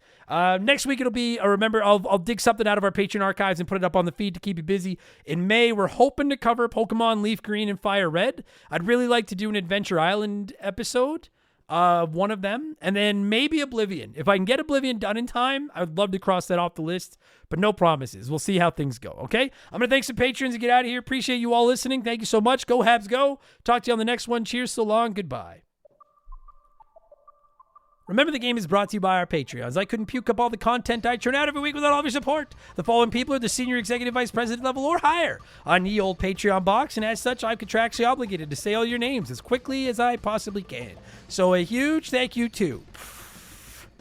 Next week it'll be, remember, I'll dig something out of our Patreon archives and put it up on the feed to keep you busy. In May, we're hoping to cover Pokemon Leaf Green and Fire Red. I'd really like to do an Adventure Island episode, one of them, and then maybe Oblivion. If I can get Oblivion done in time, I would love to cross that off the list, but no promises. We'll see how things go, okay? I'm going to thank some patrons and get out of here. Appreciate you all listening. Thank you so much. Go Habs, go. Talk to you on the next one. Cheers, so long. Goodbye. Remember the Game is brought to you by our Patreons. I couldn't puke up all the content I churn out every week without all of your support. The following people are the senior executive vice president level or higher on ye old Patreon box, and as such, I'm contractually obligated to say all your names as quickly as I possibly can. So a huge thank you to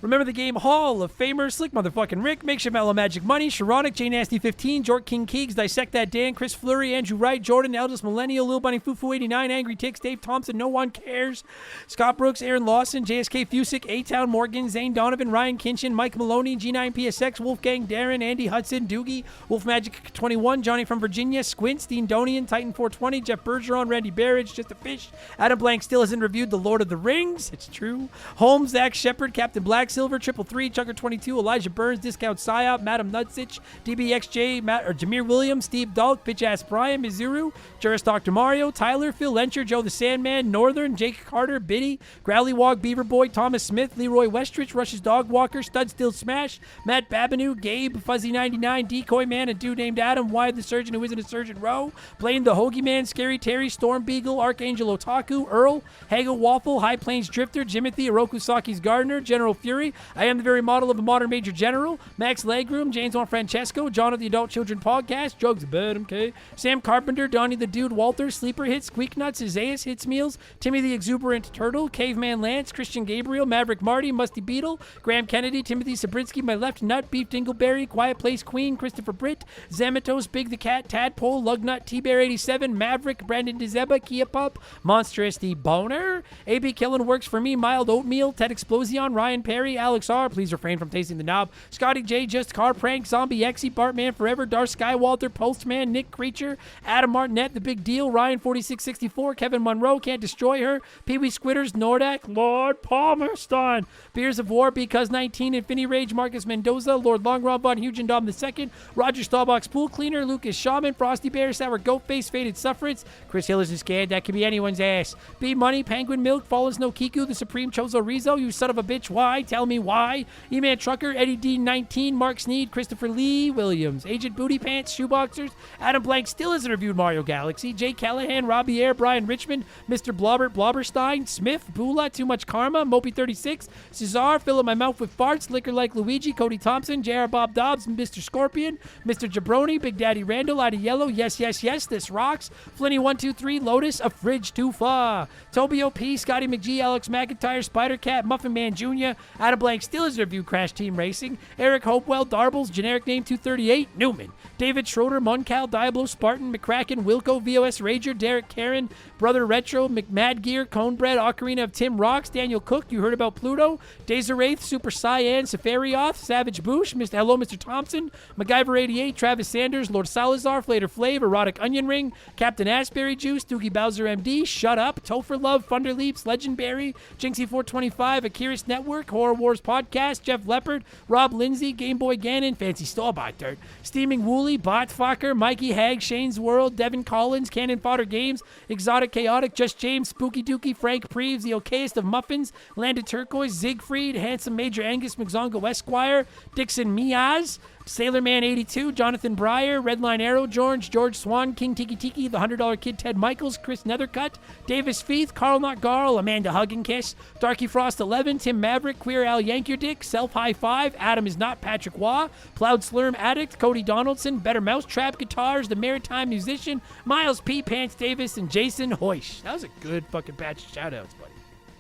Remember the Game Hall of Famer, Slick Motherfucking Rick, Makeshift Mellow Magic Money, Sharonic, J Nasty 15, Jork King Keegs, Dissect That Dan, Chris Fleury, Andrew Wright, Jordan, Eldest Millennial, Lil Bunny Fufu 89, Angry Ticks, Dave Thompson, No One Cares, Scott Brooks, Aaron Lawson, JSK Fusick, A-Town Morgan, Zane Donovan, Ryan Kinchin, Mike Maloney, G9PSX, Wolfgang Darren, Andy Hudson, Doogie, Wolf Magic 21, Johnny from Virginia, Squint, Dean Donian, Titan 420, Jeff Bergeron, Randy Barrage, Just a Fish, Adam Blank still hasn't reviewed The Lord of the Rings. It's true. Holmes, Zach Shepard, Captain Black Silver, Triple 3, Chucker 22, Elijah Burns, Discount Psyop, Madam Nutsitch, DBXJ, Jameer Williams, Steve Dalk, Bitch Ass Brian, Mizuru, Juris Dr. Mario, Tyler, Phil Lencher, Joe the Sandman, Northern, Jake Carter, Biddy, Growly Wog, Beaver Boy, Thomas Smith, Leroy Westrich, Rush's Dog Walker, Stud Still Smash, Matt Babineau, Gabe, Fuzzy99, Decoy Man, a dude named Adam, Wyatt the Surgeon who isn't a surgeon, Rowe, Blaine the Hoagie Man, Scary Terry, Storm Beagle, Archangel Otaku, Earl, Hagel Waffle, High Plains Drifter, Jimothy, Oroku Saki's Gardener, General Fury, I am the very model of a modern Major General, Max Legroom, James Juan Francesco, John of the Adult Children Podcast, Drugs About MK, Sam Carpenter, Donnie the Dude, Walter, Sleeper Hits, Squeak Nuts, Isaias, Hits Meals, Timmy the Exuberant Turtle, Caveman Lance, Christian Gabriel, Maverick Marty, Musty Beetle, Graham Kennedy, Timothy Sabrinsky, My Left Nut, Beef Dingleberry, Quiet Place Queen, Christopher Britt, Zamatos, Big the Cat, Tadpole, Lugnut, T-Bear 87, Maverick, Brandon DeZeba, Kia Pup, Monster SD Boner, AB Killen Works for Me, Mild Oatmeal, Ted Explosion, Ryan Perry, Alex R, please refrain from tasting the knob, Scotty J, Just Car Prank, Zombie Exy, Bartman Forever, Darth Skywalter, Postman, Nick Creature, Adam Martinet, The Big Deal, Ryan 4664, Kevin Monroe, Can't Destroy Her, Pee Wee Squitters, Nordak, Lord Palmerston, Beers of War, Because 19, Infinity Rage, Marcus Mendoza, Lord Long Ron Von Hugendom II, Roger Staubach's Pool Cleaner, Lucas Shaman, Frosty Bear, Sour Goat Face, Faded Suffrance, Chris Hill isn't scared, that could be anyone's ass, B Money, Penguin Milk, Fallen Snow Kiku, The Supreme Chozo Rizzo, You Son of a Bitch, Why? Tell Me Why, E-Man Trucker, Eddie D19, Mark Sneed, Christopher Lee Williams, Agent Booty Pants, Shoeboxers, Adam Blank still hasn't reviewed Mario Galaxy, Jay Callahan, Robbie Air, Brian Richmond, Mr. Blobbert, Blobberstein, Smith, Bula, Too Much Karma, Mopey36, Cesar, Fill Up My Mouth with Farts, Liquor Like Luigi, Cody Thompson, J.R. Bob Dobbs, Mr. Scorpion, Mr. Jabroni, Big Daddy Randall, Ida Yellow, Yes, Yes, Yes, This Rocks, Flinny123, Lotus, A Fridge Too Far, Toby O.P., Scotty McGee, Alex McIntyre, Spider Cat, Muffin Man Jr., Adam Blank still has reviewed Crash Team Racing. Eric Hopewell, Darbles, generic name 238, Newman. David Schroeder, Moncal, Diablo, Spartan, McCracken, Wilco, VOS Rager, Derek Karen, Brother Retro, McMadgear, Conebread, Ocarina of Tim Rocks, Daniel Cook, you heard about Pluto, Desiraith, Super Cyan, Safarioth, Savage Boosh, Hello Mr. Thompson, MacGyver 88, Travis Sanders, Lord Salazar, Flater Flav, Erotic Onion Ring, Captain Asbury Juice, Doogie Bowser MD, Shut Up, Topher Love, Thunder Leaps, Legendberry, Jinxie 425, Akiris Network, Horror Wars Podcast, Jeff Leopard, Rob Lindsay, Game Boy Gannon, Fancy Store-Bought Dirt, Steaming Wooly, Botfucker, Mikey Hag, Shane's World, Devin Collins, Cannon Fodder Games, Exotic Chaotic, Just James, Spooky Dookie, Frank Preeves, The Okayest of Muffins, Landed Turquoise, Siegfried, Handsome Major Angus McZongo Esquire, Dixon Miaz, Sailorman 82, Jonathan Breyer, Redline Arrow George Swan, King Tiki Tiki, The $100 Kid Ted Michaels, Chris Nethercutt, Davis Feith, Carl Not Garl, Amanda Hug and Kiss, Darky Frost 11, Tim Maverick, Queer Al Yank Dick, Self High Five, Adam is Not Patrick Waugh, Plowed Slurm Addict, Cody Donaldson, Better Mousetrap Guitars, The Maritime Musician, Miles P. Pants Davis, and Jason Hoish. That was a good fucking batch of shout-outs, buddy.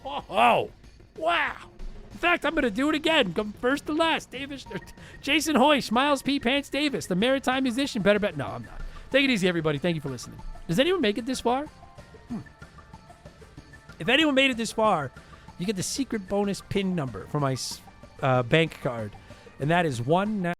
Oh, wow. In fact, I'm going to do it again. Come first to last. Jason Hoysh, Miles P. Pants Davis, the Maritime Musician. No, I'm not. Take it easy, everybody. Thank you for listening. Does anyone make it this far? If anyone made it this far, you get the secret bonus PIN number for my bank card. And that is 1...